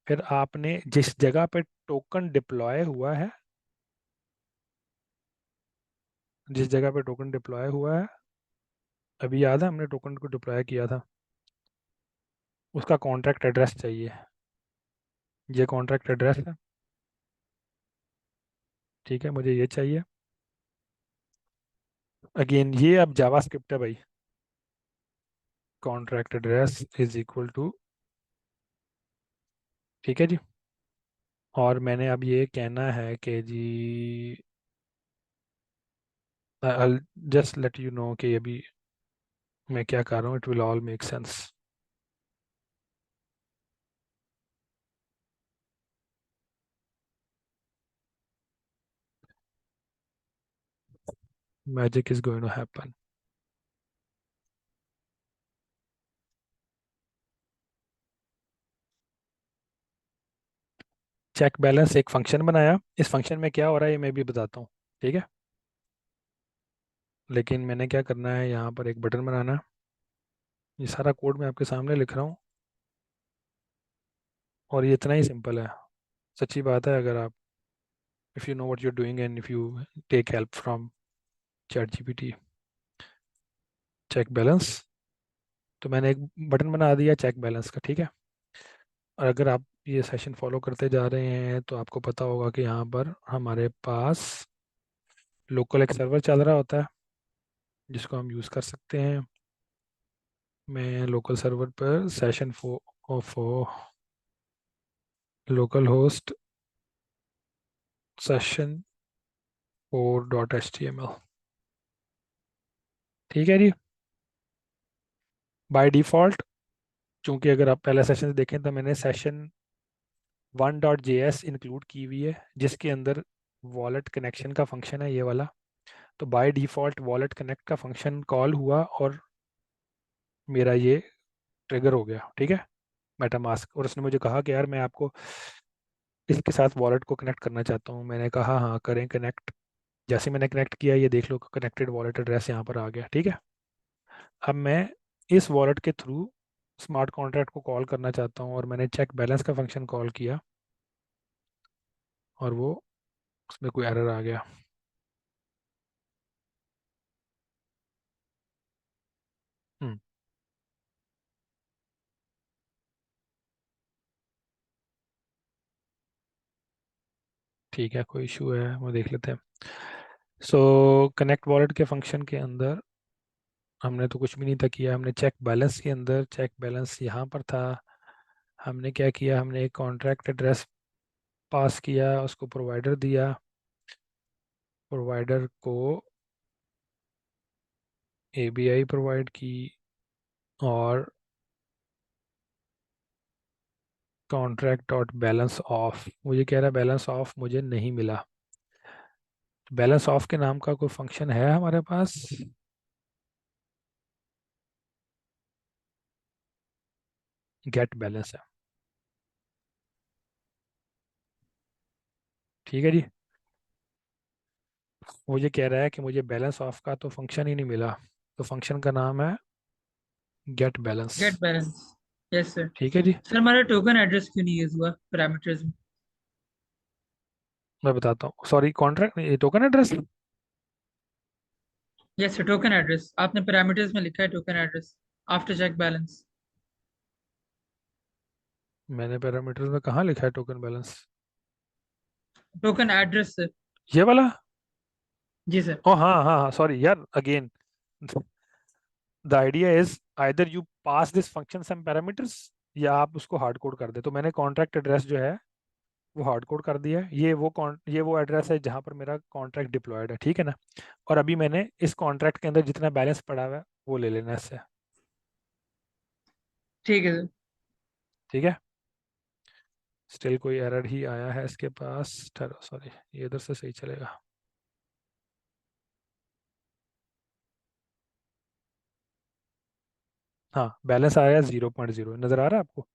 फिर आपने जिस जगह पे टोकन डिप्लॉय हुआ है, जिस जगह पे टोकन डिप्लॉय हुआ है, अभी याद है हमने टोकन को डिप्लॉय किया था, उसका कॉन्ट्रैक्ट एड्रेस चाहिए। ये कॉन्ट्रैक्ट एड्रेस है, ठीक है, मुझे ये चाहिए। अगेन ये अब जावास्क्रिप्ट है भाई। Contract address is equal to, ठीक है जी। और मैंने अब ये कहना है कि जी I'll just let you know कि अभी मैं क्या कर रहा हूँ, it will all make sense. Magic is going to happen. Check balance एक फंक्शन बनाया, इस फंक्शन में क्या हो रहा है ये मैं भी बताता हूँ, ठीक है। लेकिन मैंने क्या करना है, यहाँ पर एक बटन बनाना है। ये सारा कोड मैं आपके सामने लिख रहा हूँ और ये इतना ही सिंपल है। सच्ची बात है, अगर आप if you know what you are doing and if you take help from ChatGPT. Check balance, तो मैंने एक बटन बना दिया चेक बैलेंस का, ठीक है। और अगर आप ये सेशन फॉलो करते जा रहे हैं तो आपको पता होगा कि यहाँ पर हमारे पास लोकल एक सर्वर चल रहा होता है जिसको हम यूज़ कर सकते हैं। मैं लोकल सर्वर पर session of local host session 4.html, ठीक है जी। बाय डिफ़ॉल्ट, चूंकि अगर आप पहले सेशन से देखें तो मैंने session1.js इंक्लूड की हुई है जिसके अंदर वॉलेट कनेक्शन का फंक्शन है ये वाला। तो बाय डिफ़ॉल्ट वॉलेट कनेक्ट का फंक्शन कॉल हुआ और मेरा ये ट्रिगर हो गया, ठीक है, मेटामास्क। और उसने मुझे कहा कि यार मैं आपको इसके साथ वॉलेट को कनेक्ट करना चाहता हूँ। मैंने कहा हाँ करें कनेक्ट। जैसे मैंने कनेक्ट किया ये देख लो कनेक्टेड वॉलेट एड्रेस यहाँ पर आ गया, ठीक है। अब मैं इस वॉलेट के थ्रू स्मार्ट कॉन्ट्रैक्ट को कॉल करना चाहता हूँ और मैंने चेक बैलेंस का फंक्शन कॉल किया और वो उसमें कोई एरर आ गया। हम्म, ठीक है, कोई इशू है वो देख लेते हैं। सो कनेक्ट वॉलेट के फंक्शन के अंदर हमने तो कुछ भी नहीं था किया। हमने चेक बैलेंस के अंदर, चेक बैलेंस यहाँ पर था, हमने क्या किया, हमने एक कॉन्ट्रैक्ट एड्रेस पास किया, उसको प्रोवाइडर दिया, प्रोवाइडर को एबीआई प्रोवाइड की और कॉन्ट्रैक्ट डॉट बैलेंस ऑफ, मुझे कह रहा है बैलेंस ऑफ मुझे नहीं मिला। बैलेंस ऑफ के नाम का कोई फंक्शन है हमारे पास? गेट बैलेंस है, ठीक है जी। मुझे कह रहा है कि मुझे बैलेंस ऑफ का तो फंक्शन ही नहीं मिला, तो फंक्शन का नाम है get balance, get balance. Yes sir. ठीक है जी। सर हमारा टोकन एड्रेस क्यों नहीं यूज हुआ पैरामीटर्स में? मैं बताता हूँ, sorry contract token address. Yes sir, token address आपने पैरामीटर्स में लिखा है, token address after check balance. मैंने पैरामीटर्स में कहाँ लिखा है token balance? Token address sir. ये वाला? जी सर। ओ हाँ हाँ हाँ, सॉरी यार, again the idea is either you pass this function some parameters या आप उसको हार्ड कोड कर दे। तो मैंने कॉन्ट्रैक्ट एड्रेस जो है वो हार्ड कोड कर दिया है। ये वो एड्रेस है जहाँ पर मेरा कॉन्ट्रैक्ट डिप्लॉयड है, ठीक है ना। और अभी मैंने इस कॉन्ट्रैक्ट के अंदर जितना बैलेंस पड़ा हुआ है वो ले लेना है इससे, ठीक है सर। ठीक है, स्टिल कोई एरर ही आया है इसके पास, ठहरो सॉरी, ये इधर से सही चलेगा। हाँ, बैलेंस आया 0.0, नजर आ रहा है आपको?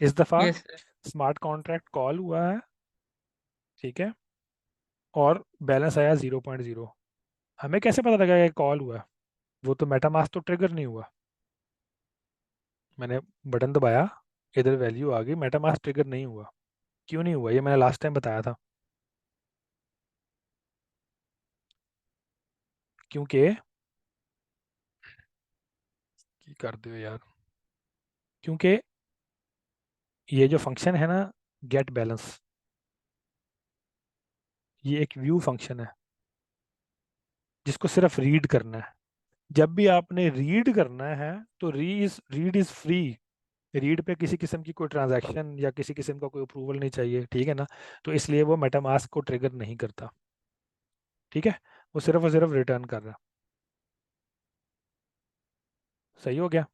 इस दफा Yes, sir. Smart contract call हुआ है, ठीक है, और बैलेंस आया 0.0। हमें कैसे पता लगा कि कॉल हुआ है? वो तो मेटामास्क तो ट्रिगर नहीं हुआ, मैंने बटन दबाया, इधर वैल्यू आ गई, मेटामास्क ट्रिगर नहीं हुआ। क्यों नहीं हुआ? ये मैंने लास्ट टाइम बताया था, क्योंकि की कर दो यार, क्योंकि ये जो फंक्शन है ना, गेट बैलेंस, ये एक व्यू फंक्शन है जिसको सिर्फ रीड करना है। जब भी आपने रीड करना है तो रीड इज फ्री। रीड पे किसी किस्म की कोई ट्रांजैक्शन या किसी किस्म का कोई अप्रूवल नहीं चाहिए, ठीक है ना? तो इसलिए वो मेटामास्क को ट्रिगर नहीं करता, ठीक है, वो सिर्फ और सिर्फ रिटर्न कर रहा है। सही हो गया?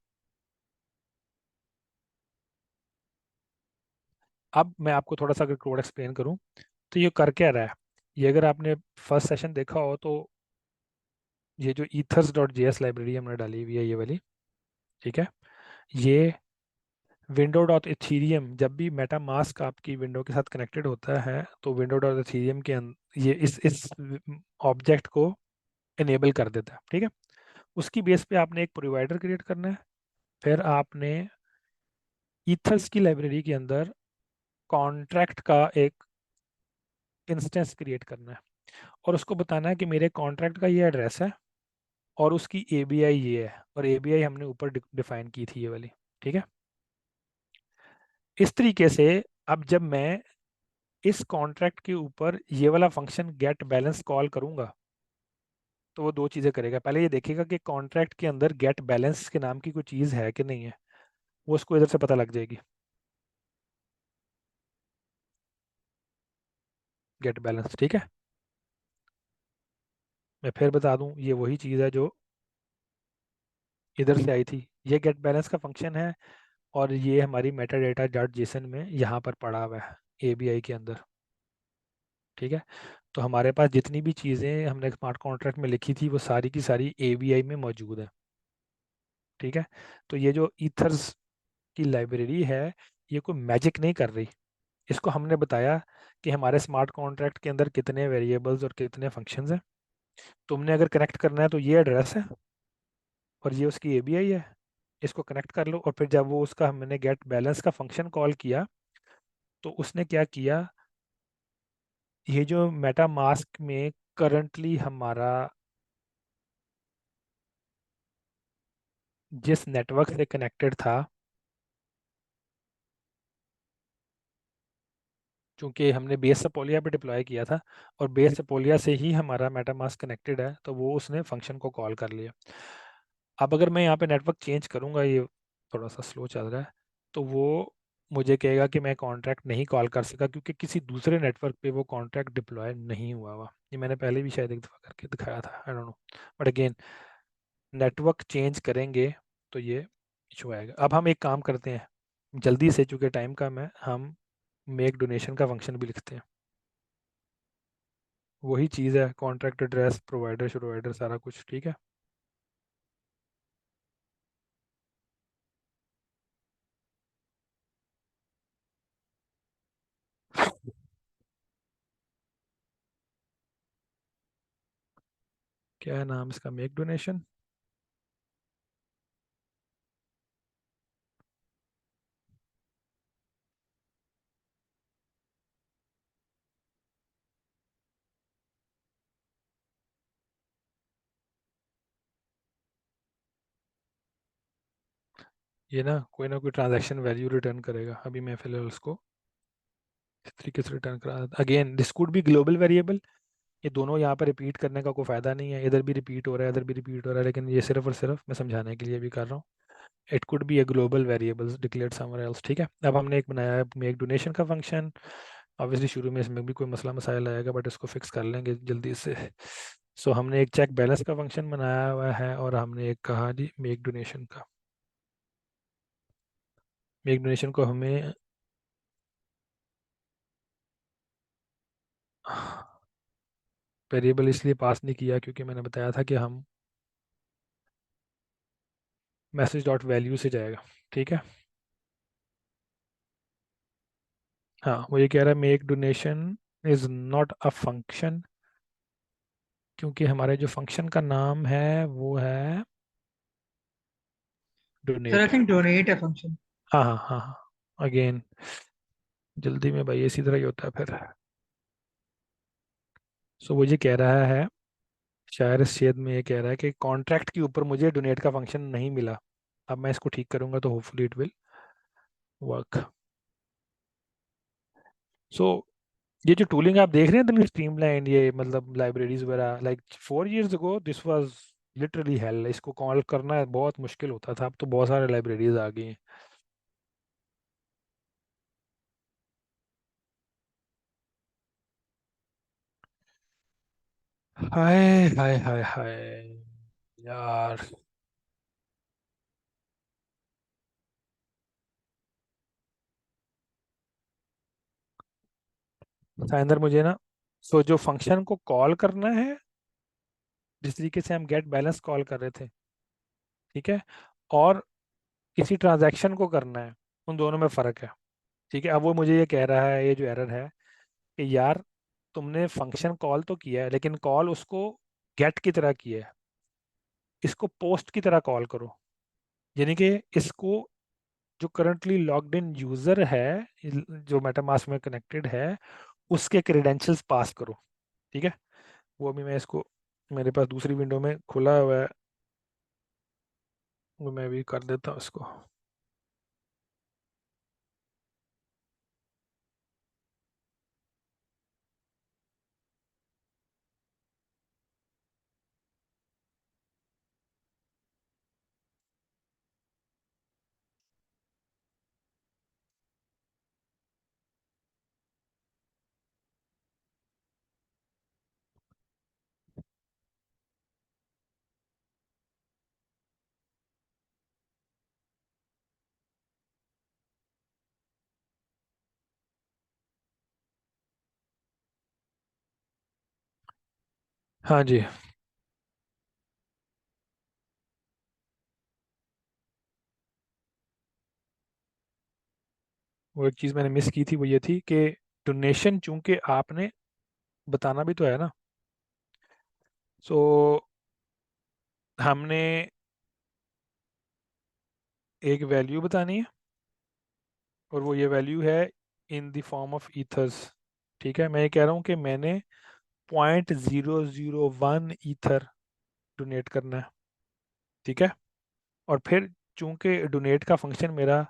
अब मैं आपको थोड़ा सा अगर कोड एक्सप्लेन करूं तो ये कर क्या रहा है। ये अगर आपने फर्स्ट सेशन देखा हो तो ये जो ethers डॉट जेएस लाइब्रेरी हमने डाली हुई है, ये वाली, ठीक है, ये विंडो डॉट इथीरियम, जब भी मेटा मास्क आपकी विंडो के साथ कनेक्टेड होता है तो विंडो डॉट इथीरियम के ये इस ऑब्जेक्ट को इनेबल कर देता है, ठीक है। उसकी बेस पे आपने एक प्रोवाइडर क्रिएट करना है, फिर आपने ईथर्स की लाइब्रेरी के अंदर कॉन्ट्रैक्ट का एक इंस्टेंस क्रिएट करना है, और उसको बताना है कि मेरे कॉन्ट्रैक्ट का ये एड्रेस है और उसकी एबीआई ये है, और एबीआई हमने ऊपर डिफाइन की थी ये वाली, ठीक है। इस तरीके से अब जब मैं इस कॉन्ट्रैक्ट के ऊपर ये वाला फंक्शन गेट बैलेंस कॉल करूंगा तो वो दो चीज़ें करेगा। पहले ये देखेगा कि कॉन्ट्रैक्ट के अंदर गेट बैलेंस के नाम की कोई चीज़ है कि नहीं है, वो उसको इधर से पता लग जाएगी, गेट बैलेंस, ठीक है। मैं फिर बता दूं, ये वही चीज़ है जो इधर से आई थी, ये गेट बैलेंस का फंक्शन है, और ये हमारी मेटा डेटा डॉट जेसन में यहाँ पर पड़ा हुआ है एबीआई के अंदर, ठीक है। तो हमारे पास जितनी भी चीज़ें हमने स्मार्ट कॉन्ट्रैक्ट में लिखी थी वो सारी की सारी एबीआई में मौजूद है, ठीक है। तो ये जो ईथर्स की लाइब्रेरी है, ये कोई मैजिक नहीं कर रही। इसको हमने बताया कि हमारे स्मार्ट कॉन्ट्रैक्ट के अंदर कितने वेरिएबल्स और कितने फंक्शंस हैं, तुमने अगर कनेक्ट करना है तो ये एड्रेस है और ये उसकी एबीआई है, इसको कनेक्ट कर लो। और फिर जब वो उसका हमने गेट बैलेंस का फंक्शन कॉल किया तो उसने क्या किया, ये जो मेटा मास्क में करंटली हमारा जिस नेटवर्क से कनेक्टेड था, क्योंकि हमने बेस अपोलिया पे डिप्लॉय किया था और बेस अपोलिया से ही हमारा मेटामास्क कनेक्टेड है, तो वो उसने फंक्शन को कॉल कर लिया। अब अगर मैं यहाँ पे नेटवर्क चेंज करूँगा, ये थोड़ा सा स्लो चल रहा है, तो वो मुझे कहेगा कि मैं कॉन्ट्रैक्ट नहीं कॉल कर सका क्योंकि किसी दूसरे नेटवर्क पे वो कॉन्ट्रैक्ट डिप्लॉय नहीं हुआ हुआ। ये मैंने पहले भी शायद एक दफ़ा करके दिखाया था, I don't know, but again network change करेंगे तो ये इशू आएगा। अब हम एक काम करते हैं जल्दी से, चूँकि टाइम कम है, हम मेक डोनेशन का फंक्शन भी लिखते हैं। वही चीज़ है, कॉन्ट्रैक्ट एड्रेस प्रोवाइडर प्रोवाइडर सारा कुछ, ठीक है। क्या है नाम इसका? Make donation. ये ना कोई ट्रांजैक्शन वैल्यू रिटर्न करेगा। अभी मैं फिलहाल उसको इस तरीके से रिटर्न करा देता। Again this could be global variable, ये दोनों यहाँ पर रिपीट करने का कोई फ़ायदा नहीं है, इधर भी रिपीट हो रहा है इधर भी रिपीट हो रहा है, लेकिन ये सिर्फ और सिर्फ मैं समझाने के लिए भी कर रहा हूँ। It could be a global variables declared somewhere else, ठीक है। अब हमने एक बनाया है मेक डोनेशन का फंक्शन। ऑब्वियसली शुरू में इसमें भी कोई मसला मसाइल आएगा, बट इसको फिक्स कर लेंगे जल्दी से। सो हमने एक चेक बैलेंस का फंक्शन बनाया हुआ है और हमने एक कहा जी मेक डोनेशन का। मेक डोनेशन को हमें वेरिएबल इसलिए पास नहीं किया क्योंकि मैंने बताया था कि हम मैसेज डॉट वैल्यू से जाएगा। ठीक है। हाँ, वो ये कह रहा है make donation is not a function, क्योंकि हमारे जो फंक्शन का नाम है वो है Sir, I donate. think donate a function. हाँ हाँ हाँ हाँ, अगेन जल्दी में भाई इसी तरह ही होता है फिर। सो वो ये कह रहा है, शायर इस शेद में ये कह रहा है कि कॉन्ट्रैक्ट के ऊपर मुझे डोनेट का फंक्शन नहीं मिला। अब मैं इसको ठीक करूंगा तो होपफुली इट विल वर्क। सो ये जो टूलिंग आप देख रहे हैं इतनी स्ट्रीमलाइन, ये मतलब लाइब्रेरीज वगैरह, like 4 years ago this was literally hello. इसको कॉल करना बहुत मुश्किल होता था, अब तो बहुत सारे लाइब्रेरीज आ गई हैं। हाय हाय हाय हाय यार। साइंदर मुझे ना, सो जो फंक्शन को कॉल करना है जिस तरीके से हम गेट बैलेंस कॉल कर रहे थे, ठीक है, और किसी ट्रांजैक्शन को करना है, उन दोनों में फ़र्क है। ठीक है। अब वो मुझे ये कह रहा है, ये जो एरर है कि यार तुमने फंक्शन कॉल तो किया है लेकिन कॉल उसको गेट की तरह किया है, इसको पोस्ट की तरह कॉल करो। यानी कि इसको जो करंटली लॉग्ड इन यूज़र है, जो मेटामास्क में कनेक्टेड है, उसके क्रेडेंशियल्स पास करो। ठीक है। वो अभी मैं इसको, मेरे पास दूसरी विंडो में खुला हुआ है, वो मैं भी कर देता हूँ इसको। हाँ जी। वो एक चीज़ मैंने मिस की थी, वो ये थी कि डोनेशन चूंकि आपने बताना भी तो है ना। सो हमने एक वैल्यू बतानी है, और वो ये वैल्यू है इन द फॉर्म ऑफ ईथर्स। ठीक है। मैं ये कह रहा हूँ कि मैंने 0.001 ईथर डोनेट करना है। ठीक है। और फिर चूंकि डोनेट का फंक्शन मेरा,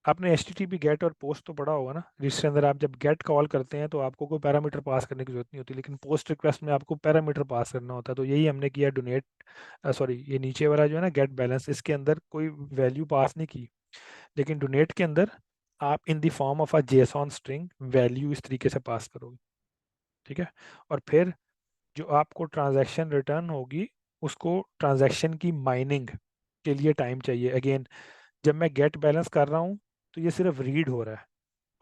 आपने H T T P get और पोस्ट तो पढ़ा होगा ना, जिसके अंदर आप जब गेट कॉल करते हैं तो आपको कोई पैरामीटर पास करने की जरूरत नहीं होती, लेकिन पोस्ट रिक्वेस्ट में आपको पैरामीटर पास करना होता है। तो यही हमने किया डोनेट, सॉरी ये नीचे वाला जो है ना गेट बैलेंस, इसके अंदर कोई वैल्यू पास नहीं की, लेकिन डोनेट के अंदर आप इन the form of a JSON string value इस तरीके से पास करोगे। ठीक है। और फिर जो आपको ट्रांजैक्शन रिटर्न होगी, उसको ट्रांजैक्शन की माइनिंग के लिए टाइम चाहिए। अगेन जब मैं गेट बैलेंस कर रहा हूँ तो ये सिर्फ रीड हो रहा है,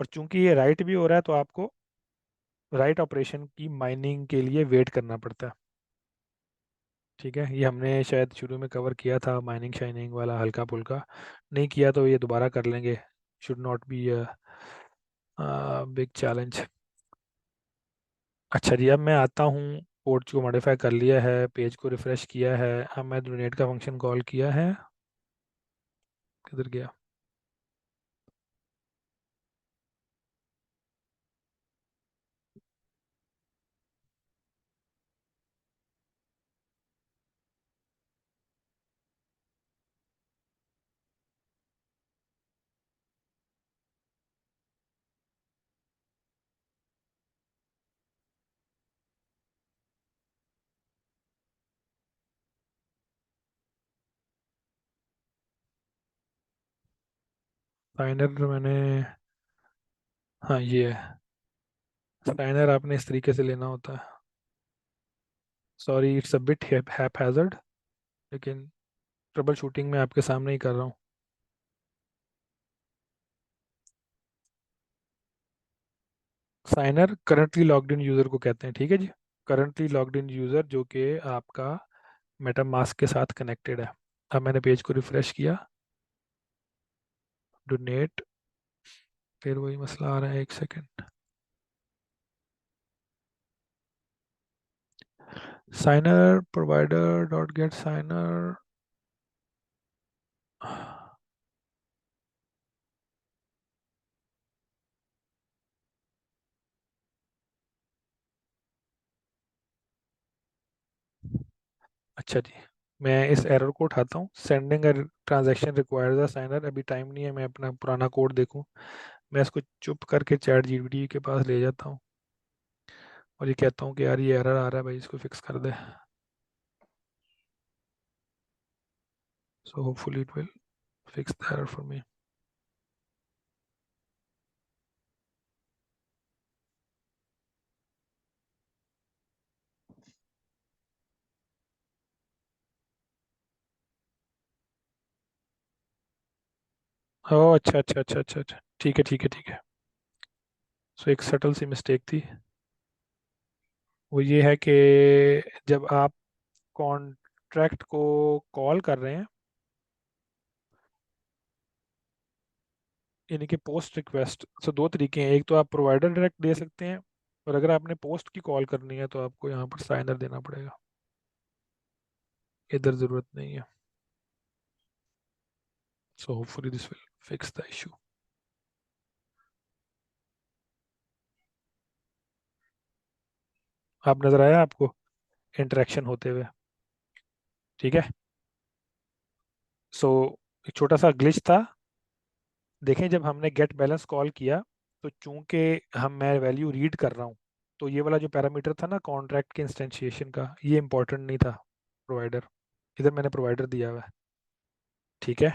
और चूंकि ये राइट भी हो रहा है तो आपको राइट ऑपरेशन की माइनिंग के लिए वेट करना पड़ता है। ठीक है। ये हमने शायद शुरू में कवर किया था, माइनिंग शाइनिंग वाला हल्का फुल्का। नहीं किया तो ये दोबारा कर लेंगे, should not be a big challenge. अच्छा जी, अब मैं आता हूँ। कोड को मॉडिफाई कर लिया है, पेज को रिफ्रेश किया है, अब मैं डोनेट का फंक्शन कॉल किया है। किधर गया? साइनर मैंने, हाँ ये है। साइनर आपने इस तरीके से लेना होता है। Sorry it's a bit haphazard, लेकिन ट्रबल शूटिंग में आपके सामने ही कर रहा हूँ। Signer currently logged in user को कहते हैं, ठीक है जी। करंटली लॉग्ड इन यूज़र जो कि आपका मेटामास्क के साथ कनेक्टेड है। अब मैंने पेज को रिफ्रेश किया, डोनेट, फिर वही मसला आ रहा है, एक second. Signer provider dot gate signer, अच्छा जी, मैं इस एरर को उठाता हूँ। Sending a transaction requires a signer, अभी टाइम नहीं है मैं अपना पुराना कोड देखूँ। मैं इसको चुप करके चैट जीपीटी के पास ले जाता हूँ और ये कहता हूँ कि यार ये एरर आ रहा है भाई, इसको फिक्स कर दे। So hopefully it will fix the error for me. Oh अच्छा अच्छा अच्छा अच्छा अच्छा, ठीक है ठीक है ठीक है। सो एक सटल सी मिस्टेक थी, वो ये है कि जब आप कॉन्ट्रैक्ट को कॉल कर रहे हैं, यानी कि पोस्ट रिक्वेस्ट, तो दो तरीके हैं। एक तो आप प्रोवाइडर डायरेक्ट दे सकते हैं, और अगर आपने पोस्ट की कॉल करनी है तो आपको यहाँ पर साइनर देना पड़ेगा, इधर ज़रूरत नहीं है। So hopefully this will fix the issue. आप नज़र आया आपको इंटरेक्शन होते हुए, ठीक है। सो एक छोटा सा ग्लिच था, देखें जब हमने गेट बैलेंस कॉल किया तो चूंकि मैं वैल्यू रीड कर रहा हूँ, तो ये वाला जो पैरामीटर था ना कॉन्ट्रैक्ट के इंस्टेंशिएशन का, ये इंपॉर्टेंट नहीं था प्रोवाइडर, इधर मैंने प्रोवाइडर दिया हुआ है, ठीक है।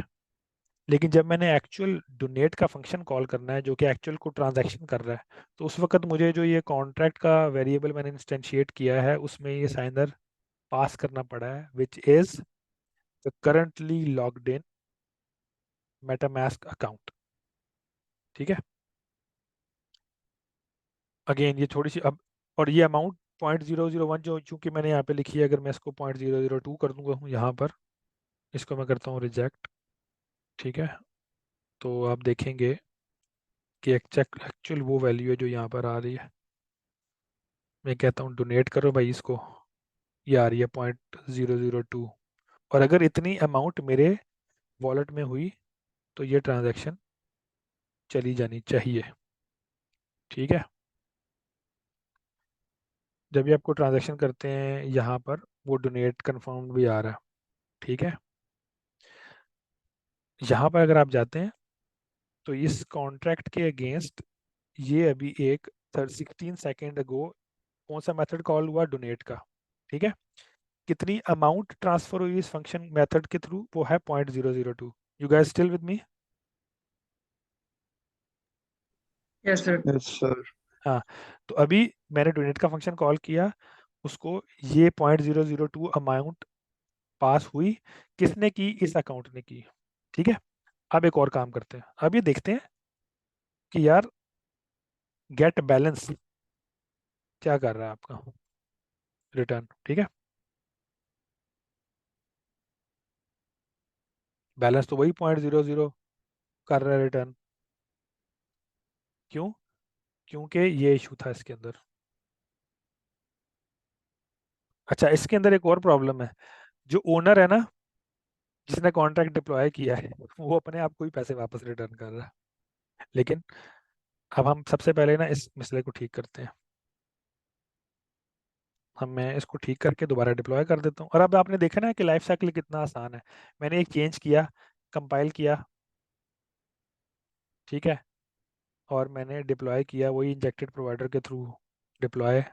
लेकिन जब मैंने एक्चुअल डोनेट का फंक्शन कॉल करना है जो कि एक्चुअल को ट्रांजैक्शन कर रहा है, तो उस वक्त मुझे जो ये कॉन्ट्रैक्ट का वेरिएबल मैंने इंस्टेंशिएट किया है उसमें ये साइनर पास करना पड़ा है, which is the currently logged in MetaMask account, ठीक है। अगेन ये थोड़ी सी अब, और ये अमाउंट 0.001 जो चूंकि मैंने यहाँ पे लिखी है, अगर मैं इसको 0.002 कर दूंगा हूँ यहाँ पर, इसको मैं करता हूँ रिजेक्ट, ठीक है। तो आप देखेंगे कि एक्चुअल वो वैल्यू है जो यहाँ पर आ रही है। मैं कहता हूँ डोनेट करो भाई इसको, ये आ रही है 0.002, और अगर इतनी अमाउंट मेरे वॉलेट में हुई तो ये ट्रांजैक्शन चली जानी चाहिए, ठीक है। जब भी आपको ट्रांजैक्शन करते हैं यहाँ पर वो डोनेट कंफर्म भी आ रहा है, ठीक है। यहाँ पर अगर आप जाते हैं तो इस कॉन्ट्रैक्ट के अगेंस्ट ये अभी एक 16 सेकेंड अगो कौन सा मेथड कॉल हुआ, डोनेट का, ठीक है। कितनी अमाउंट ट्रांसफर हुई इस फंक्शन मेथड के थ्रू, वो है 0.002। You guys still with me? Yes, sir. Yes sir. हाँ, तो अभी मैंने डोनेट का फंक्शन कॉल किया, उसको ये 0.002 अमाउंट पास हुई, किसने की, इस अकाउंट ने की, ठीक है। अब एक और काम करते हैं, अब ये देखते हैं कि यार गेट बैलेंस क्या कर रहा है आपका रिटर्न, ठीक है। बैलेंस तो वही 0.00 कर रहा है रिटर्न, क्यों? क्योंकि ये इशू था इसके अंदर। अच्छा, इसके अंदर एक और प्रॉब्लम है, जो ओनर है ना, जिसने कॉन्ट्रैक्ट डिप्लॉय किया है, वो अपने आप को ही पैसे वापस रिटर्न कर रहा है। लेकिन अब हम सबसे पहले ना इस मसले को ठीक करते हैं, मैं इसको ठीक करके दोबारा डिप्लॉय कर देता हूँ। और अब आपने देखा ना कि लाइफ साइकिल कितना आसान है। मैंने एक चेंज किया, कंपाइल किया, ठीक है, और मैंने डिप्लॉय किया वही इंजेक्टेड प्रोवाइडर के थ्रू, डिप्लॉय,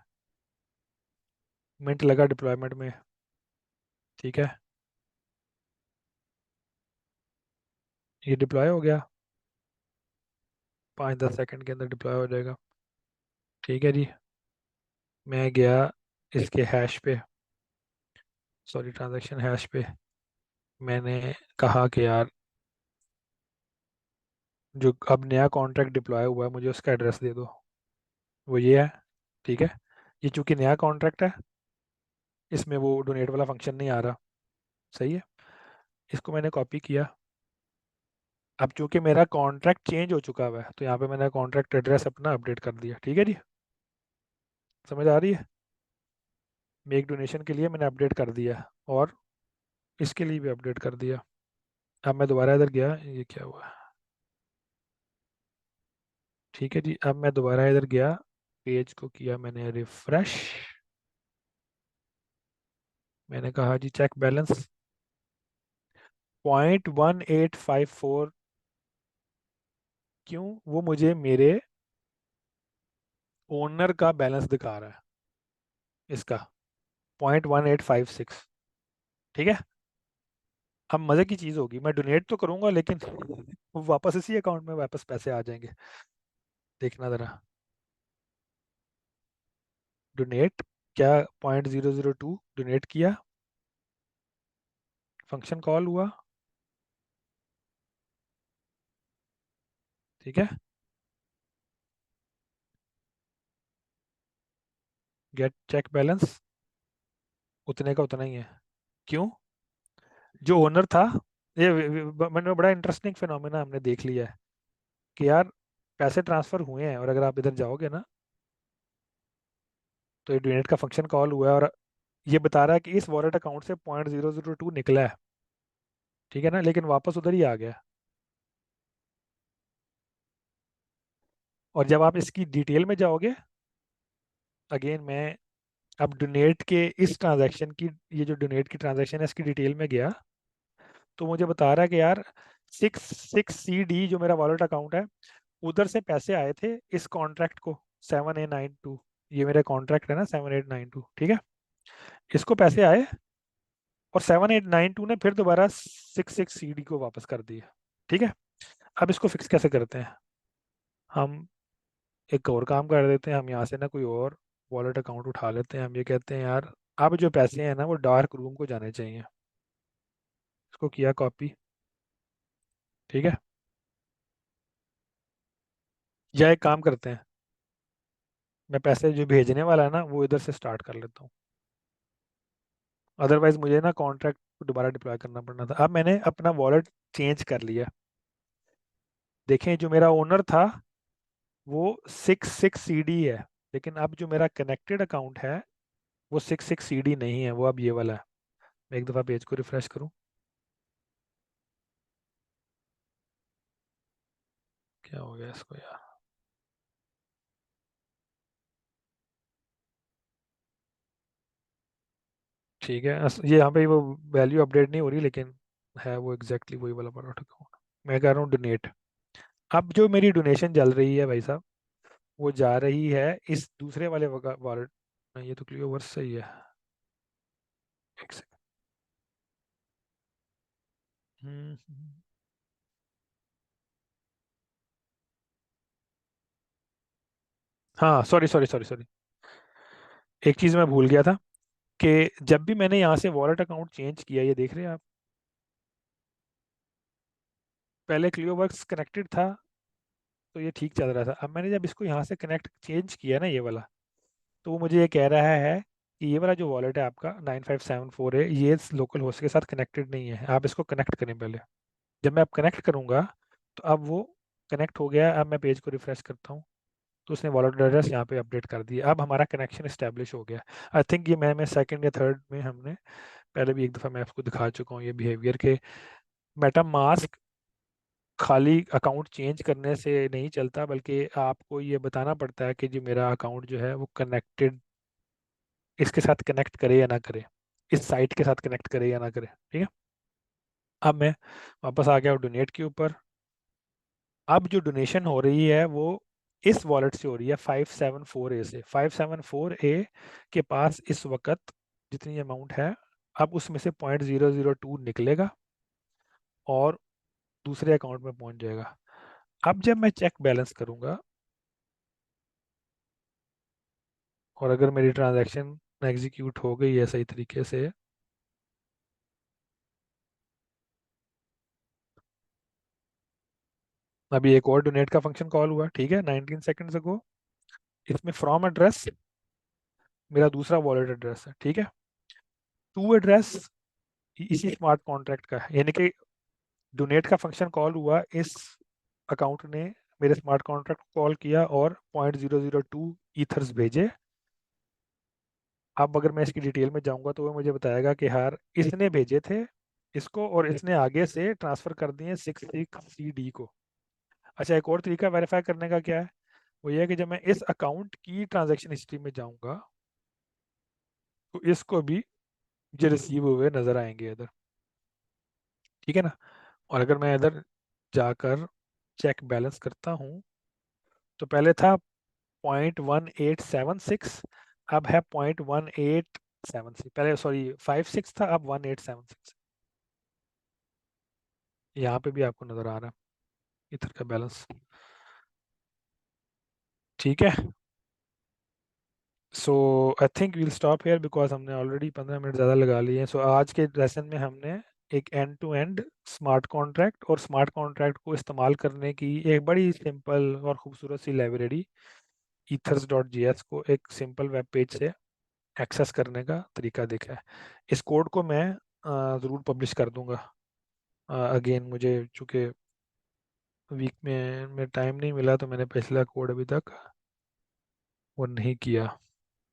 मिनट लगा डिप्लॉयमेंट में, ठीक है। ये डिप्लॉय हो गया, 5-10 सेकंड के अंदर डिप्लॉय हो जाएगा, ठीक है जी। मैं गया इसके हैश पे, सॉरी ट्रांजैक्शन हैश पे, मैंने कहा कि यार जो अब नया कॉन्ट्रैक्ट डिप्लॉय हुआ है मुझे उसका एड्रेस दे दो, वो ये है, ठीक है। ये चूंकि नया कॉन्ट्रैक्ट है, इसमें वो डोनेट वाला फंक्शन नहीं आ रहा, सही है। इसको मैंने कॉपी किया। अब चूंकि मेरा कॉन्ट्रैक्ट चेंज हो चुका हुआ है, तो यहाँ पे मैंने कॉन्ट्रैक्ट एड्रेस अपना अपडेट कर दिया, ठीक है जी। समझ आ रही है? मेक डोनेशन के लिए मैंने अपडेट कर दिया, और इसके लिए भी अपडेट कर दिया। अब मैं दोबारा इधर गया, ये क्या हुआ, ठीक है जी। अब मैं दोबारा इधर गया, पेज को किया मैंने रिफ्रेश, मैंने कहा जी चेक बैलेंस 0.1854, क्यों? वो मुझे मेरे ओनर का बैलेंस दिखा रहा है, इसका 0.1856, ठीक है। अब मजे की चीज होगी, मैं डोनेट तो करूंगा लेकिन वो वापस इसी अकाउंट में वापस पैसे आ जाएंगे। देखना जरा, डोनेट, क्या 0.002 डोनेट किया, फंक्शन कॉल हुआ, ठीक है। गेट चेक बैलेंस उतने का उतना ही है, क्यों? जो ओनर था, ये मैंने बड़ा इंटरेस्टिंग फिनोमेना हमने देख लिया है कि यार पैसे ट्रांसफर हुए हैं, और अगर आप इधर जाओगे ना, तो ये डोनेट का फंक्शन कॉल हुआ है, और ये बता रहा है कि इस वॉलेट अकाउंट से 0.002 निकला है, ठीक है ना, लेकिन वापस उधर ही आ गया। और जब आप इसकी डिटेल में जाओगे, अगेन मैं अब डोनेट के इस ट्रांजैक्शन की, ये जो डोनेट की ट्रांजैक्शन है, इसकी डिटेल में गया, तो मुझे बता रहा है कि यार 66CD जो मेरा वॉलेट अकाउंट है, उधर से पैसे आए थे इस कॉन्ट्रैक्ट को 7892, ये मेरा कॉन्ट्रैक्ट है ना 7892, ठीक है। इसको पैसे आए, और 7892 ने फिर दोबारा 66CD को वापस कर दिया, ठीक है। अब इसको फिक्स कैसे करते हैं? हम एक और काम कर देते हैं, हम यहाँ से ना कोई और वॉलेट अकाउंट उठा लेते हैं। हम ये कहते हैं यार, अब जो पैसे हैं ना वो डार्क रूम को जाने चाहिए। इसको किया कॉपी, ठीक है। या एक काम करते हैं, मैं पैसे जो भेजने वाला है ना वो इधर से स्टार्ट कर लेता हूँ, अदरवाइज मुझे ना कॉन्ट्रैक्ट को दोबारा डिप्लॉय करना पड़ना था। अब मैंने अपना वॉलेट चेंज कर लिया। देखें, जो मेरा ओनर था वो 66CD है, लेकिन अब जो मेरा कनेक्टेड अकाउंट है वो 66CD नहीं है, वो अब ये वाला है। मैं एक दफ़ा पेज को रिफ्रेश करूँ, क्या हो गया इसको यार, ठीक है। ये यहाँ पे वो वैल्यू अपडेट नहीं हो रही, लेकिन है वो एग्जैक्टली वही वाला प्रोडक्ट अकाउंट। मैं कह रहा हूँ डोनेट। अब जो मेरी डोनेशन चल रही है भाई साहब, वो जा रही है इस दूसरे वाले वॉलेट। ये तो क्लियर वर्स सही है, एक सेकंड। हाँ, सॉरी सॉरी सॉरी सॉरी, एक चीज़ मैं भूल गया था कि जब भी मैंने यहाँ से वॉलेट अकाउंट चेंज किया, ये देख रहे हैं आप, पहले क्लियोवर्क्स कनेक्टेड था तो ये ठीक चल रहा था। अब मैंने जब इसको यहाँ से कनेक्ट चेंज किया ना, ये वाला, तो वो मुझे ये कह रहा है कि ये वाला जो वॉलेट है आपका 9574 है, ये लोकल होस्ट के साथ कनेक्टेड नहीं है, आप इसको कनेक्ट करें पहले। जब मैं अब कनेक्ट करूँगा, तो अब वो कनेक्ट हो गया। अब मैं पेज को रिफ्रेश करता हूँ, तो उसने वॉलेट एड्रेस यहाँ पे अपडेट कर दिया। अब हमारा कनेक्शन इस्टेब्लिश हो गया। आई थिंक ये मैं सेकंड या थर्ड में हमने पहले भी एक दफ़ा मैं आपको दिखा चुका हूँ ये बिहेवियर के। मेटा मास्क खाली अकाउंट चेंज करने से नहीं चलता, बल्कि आपको ये बताना पड़ता है कि जो मेरा अकाउंट जो है वो कनेक्टेड, इसके साथ कनेक्ट करे या ना करे, इस साइट के साथ कनेक्ट करे या ना करे, ठीक है। अब मैं वापस आ गया डोनेट के ऊपर। अब जो डोनेशन हो रही है वो इस वॉलेट से हो रही है 574A से। 574A के पास इस वक्त जितनी अमाउंट है, अब उसमें से 0.002 निकलेगा और दूसरे अकाउंट में पहुंच जाएगा। अब जब मैं चेक बैलेंस करूंगा, और अगर मेरी ट्रांजैक्शन एग्जीक्यूट हो गई है सही तरीके से, अभी एक और डोनेट का फंक्शन कॉल हुआ, ठीक है, 19 सेकंड्स अगो। इसमें फ्रॉम एड्रेस मेरा दूसरा वॉलेट एड्रेस है, ठीक है। टू एड्रेस इसी स्मार्ट कॉन्ट्रैक्ट का है, यानी कि डोनेट का फंक्शन कॉल हुआ, इस अकाउंट ने मेरे स्मार्ट कॉन्ट्रैक्ट को कॉल किया और 0.002 ईथर्स भेजे। अब अगर मैं इसकी डिटेल में जाऊंगा तो वो मुझे बताएगा कि यार इसने भेजे थे इसको और इसने आगे से ट्रांसफर कर दिए 66CD को। अच्छा, एक और तरीका वेरीफाई करने का क्या है, वो ये है कि जब मैं इस अकाउंट की ट्रांजैक्शन हिस्ट्री में जाऊंगा तो इसको भी मुझे रिसीव हुए नजर आएंगे इधर, ठीक है ना। और अगर मैं इधर जाकर चेक बैलेंस करता हूँ तो पहले था 0.1876, अब है 0.1876, पहले सॉरी 56 था, अब 1876। यहाँ पे भी आपको नजर आ रहा है इधर का बैलेंस, ठीक है। So I think we'll stop here because हमने ऑलरेडी 15 मिनट ज़्यादा लगा लिए हैं। सो आज के लेसन में हमने एक end to end smart contract और स्मार्ट कॉन्ट्रैक्ट को इस्तेमाल करने की एक बड़ी सिंपल और खूबसूरत सी लाइब्रेरी ethers.js को एक सिंपल वेब पेज से एक्सेस करने का तरीका देखा है। इस कोड को मैं ज़रूर पब्लिश कर दूंगा। अगेन मुझे चूँकि वीक में टाइम नहीं मिला तो मैंने पिछला कोड अभी तक वो नहीं किया,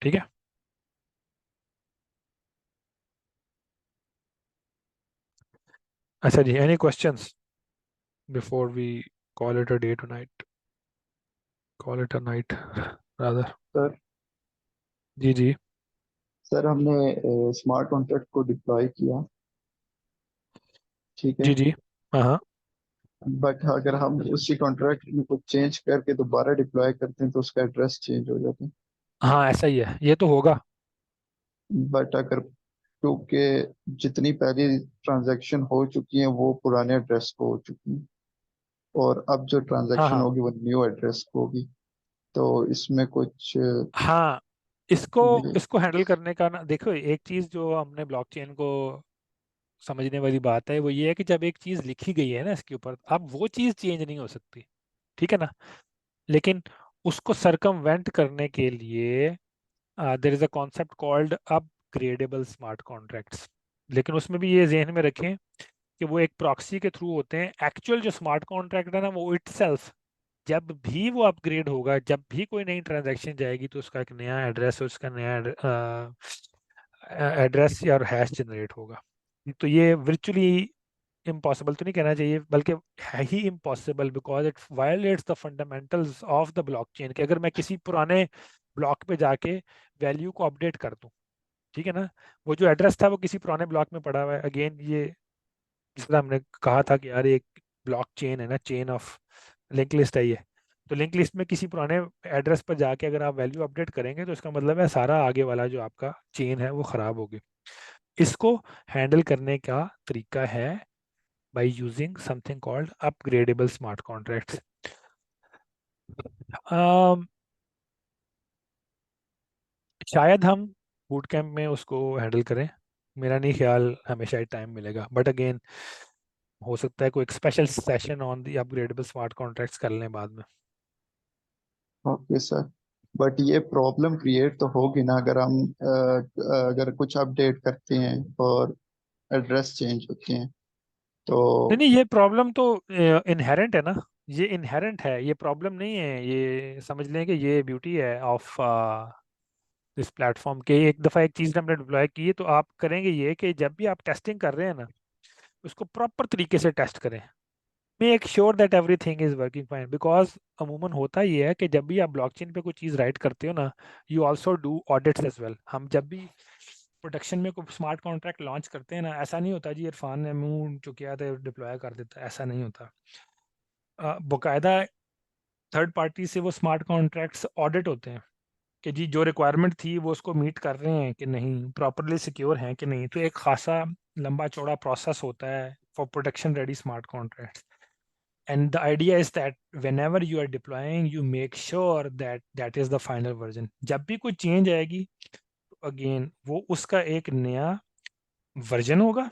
ठीक है। अच्छा जी, any questions before we call it a day tonight, call it a night rather। Sir जी जी सर हमने स्मार्ट कॉन्ट्रैक्ट को डिप्लॉय किया, ठीक है। जी जी। हाँ हाँ बट अगर हम उसी कॉन्ट्रैक्ट में कुछ चेंज करके दोबारा डिप्लॉय करते हैं तो उसका एड्रेस चेंज हो जाता है। हाँ, ऐसा ही है, ये तो होगा। बट अगर क्योंकि जितनी पहली ट्रांजैक्शन हो चुकी है वो पुराने एड्रेस को हो चुकी है और अब जो हाँ ट्रांजैक्शन हाँ होगी वो न्यू एड्रेस को होगी, तो इसमें कुछ हाँ, इसको ये इसको हैंडल करने का ना, देखो एक चीज़ जो हमने ब्लॉकचेन को समझने वाली बात है वो ये है कि जब एक चीज़ लिखी गई है ना इसके ऊपर, अब वो चीज़ चेंज नहीं हो सकती, ठीक है ना। लेकिन उसको सरकमवेंट करने के लिए there is a concept called upgradable smart contracts. लेकिन उसमें भी ये जहन में रखें कि वो एक प्रॉक्सी के थ्रू होते हैं। एक्चुअल जो स्मार्ट कॉन्ट्रैक्ट है ना वो इटसेल्फ जब भी वो अपग्रेड होगा, जब भी कोई नई ट्रांजैक्शन जाएगी तो उसका एक नया एड्रेस और उसका नया एड्रेस या हैश जनरेट होगा। तो ये वर्चुअली इम्पॉसिबल तो नहीं कहना चाहिए, बल्कि है ही impossible, because it violates the fundamentals of the blockchain कि अगर मैं किसी पुराने ब्लॉक पे जाके वैल्यू को अपडेट कर दूं, ठीक है ना। वो जो एड्रेस था वो किसी पुराने ब्लॉक में पड़ा हुआ है। अगेन ये जिस तरह हमने कहा था कि यार एक ब्लॉक चेन है ना, चेन ऑफ लिंक लिस्ट है ये। तो लिंक लिस्ट में किसी पुराने एड्रेस पर जाके अगर आप वैल्यू अपडेट करेंगे तो इसका मतलब है सारा आगे वाला जो आपका चेन है वो खराब होगी। इसको हैंडल करने का तरीका है by using something called upgradable smart contracts। um, शायद हम बूट कैंप में उसको हैंडल करें, मेरा नहीं ख्याल हमेशा ही टाइम मिलेगा, बट अगेन हो सकता है कोई एक special session on the upgradable smart contracts कर लें बाद में। Okay sir. बट ये प्रॉब्लम क्रिएट तो होगी ना अगर हम अगर कुछ अपडेट करते हैं और एड्रेस चेंज होते हैं तो। नहीं नहीं, ये प्रॉब्लम तो इनहेरेंट है ना, ये इनहेरेंट है, ये प्रॉब्लम नहीं है। ये समझ लें कि ये ब्यूटी है ऑफ इस प्लेटफॉर्म के। एक दफ़ा एक चीज़ हमने डिप्लॉय की है तो आप करेंगे ये कि जब भी आप टेस्टिंग कर रहे हैं ना उसको प्रॉपर तरीके से टेस्ट करें, make sure that everything is working fine. Because अमूमन होता ये है कि जब भी आप ब्लॉकचेन पे कोई चीज़ राइट करते हो ना, you also do audits as well. हम जब भी प्रोडक्शन में कोई स्मार्ट कॉन्ट्रैक्ट लॉन्च करते हैं ना, ऐसा नहीं होता जी इरफान ने मुंह चुकिया तो डिप्लॉय कर देता है, ऐसा नहीं होता। बाकायदा थर्ड पार्टी से वो स्मार्ट कॉन्ट्रैक्ट्स ऑडिट होते हैं कि जी जो रिक्वायरमेंट थी वो उसको मीट कर रहे हैं कि नहीं, प्रॉपरली सिक्योर हैं कि नहीं। तो एक खासा लंबा चौड़ा प्रोसेस होता है for production ready smart contracts. And the idea is that whenever you are deploying you make sure that that is the final version। जब भी कोई चेंज आएगी तो अगेन वो उसका एक नया वर्जन होगा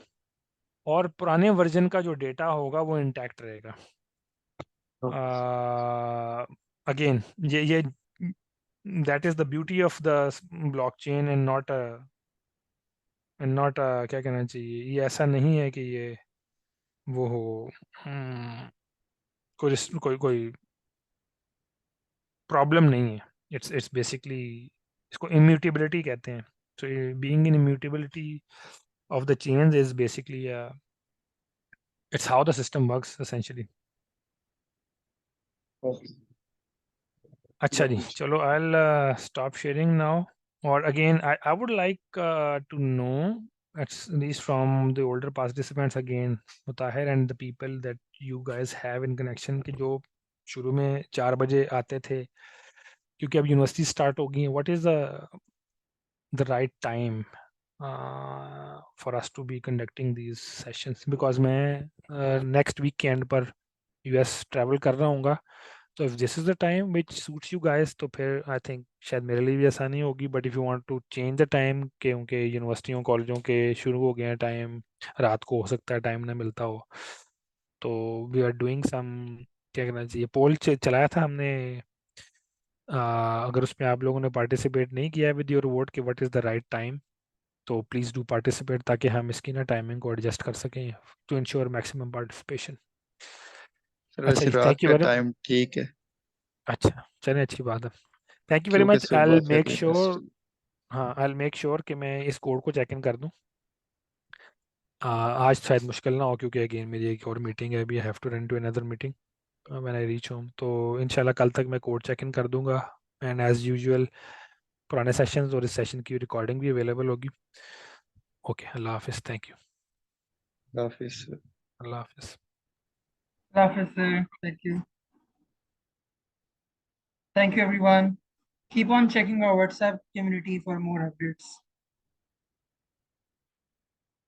और पुराने वर्जन का जो डेटा होगा वो इंटैक्ट रहेगा। अगेन ये that is the beauty of the blockchain and not क्या कहना चाहिए, ये ऐसा नहीं है कि ये वो हो कोई प्रॉब्लम नहीं है. इट्स बेसिकली इसको इम्यूटेबिलिटी कहते हैं. So being in immutability of the chains is basically it's how the system works essentially. अच्छा जी, चलो I'll stop sharing now. Or again, I would like to know, at least from the older participants again, Mutahir and the people that you guys have in connection, कि जो शुरू में 4 बजे आते थे, क्योंकि अब यूनिवर्सिटी स्टार्ट हो गई है, what is the right time for us to be conducting these sessions? Because मैं next weekend पर US travel कर रहा हूँगा. So if this is the time which suits you guys, तो फिर I think शायद मेरे लिए भी आसानी होगी. But if you want to change the time, के उनके यूनिवर्सिटियों कॉलेजों के शुरू हो गए हैं टाइम, रात को हो सकता है टाइम ना मिलता हो, तो we are doing some, क्या कहना चाहिए, पोल चलाया था हमने. अगर उसमें आप लोगों ने पार्टिसिपेट नहीं किया विद योर वोट कि what is the right time, तो प्लीज़ डू पार्टिसिपेट, ताकि हम इसकी ना टाइमिंग को एडजस्ट कर सकें to ensure maximum participation. Sir अच्छा वैसे जी, रात थैंक यू का वेरी. टाइम ठीक है, अच्छा, चलिए, अच्छी बात है. थैंक यू वेरी क्योंकि मच. आई सुबह विल फिर मेक श्योर. यूनिवर्सिटी. हाँ, आई विल मेक श्योर कि मैं इस कोड को चेक इन कर दूँ. आज शायद मुश्किल ना हो, क्योंकि अगेन मेरी एक और मीटिंग है अभी. I have to run to another meeting when I reach home. तो इंशाल्लाह कल तक मैं कोड चेक इन कर दूंगा. एंड एज यूजुअल पुराने सेशंस और इस सेशन की रिकॉर्डिंग भी अवेलेबल होगी. ओके, अल्लाह हाफिज़. Thank you. हाफिज. अल्लाह हाफिज़. Officer, thank you. Thank you, everyone. Keep on checking our WhatsApp community for more updates.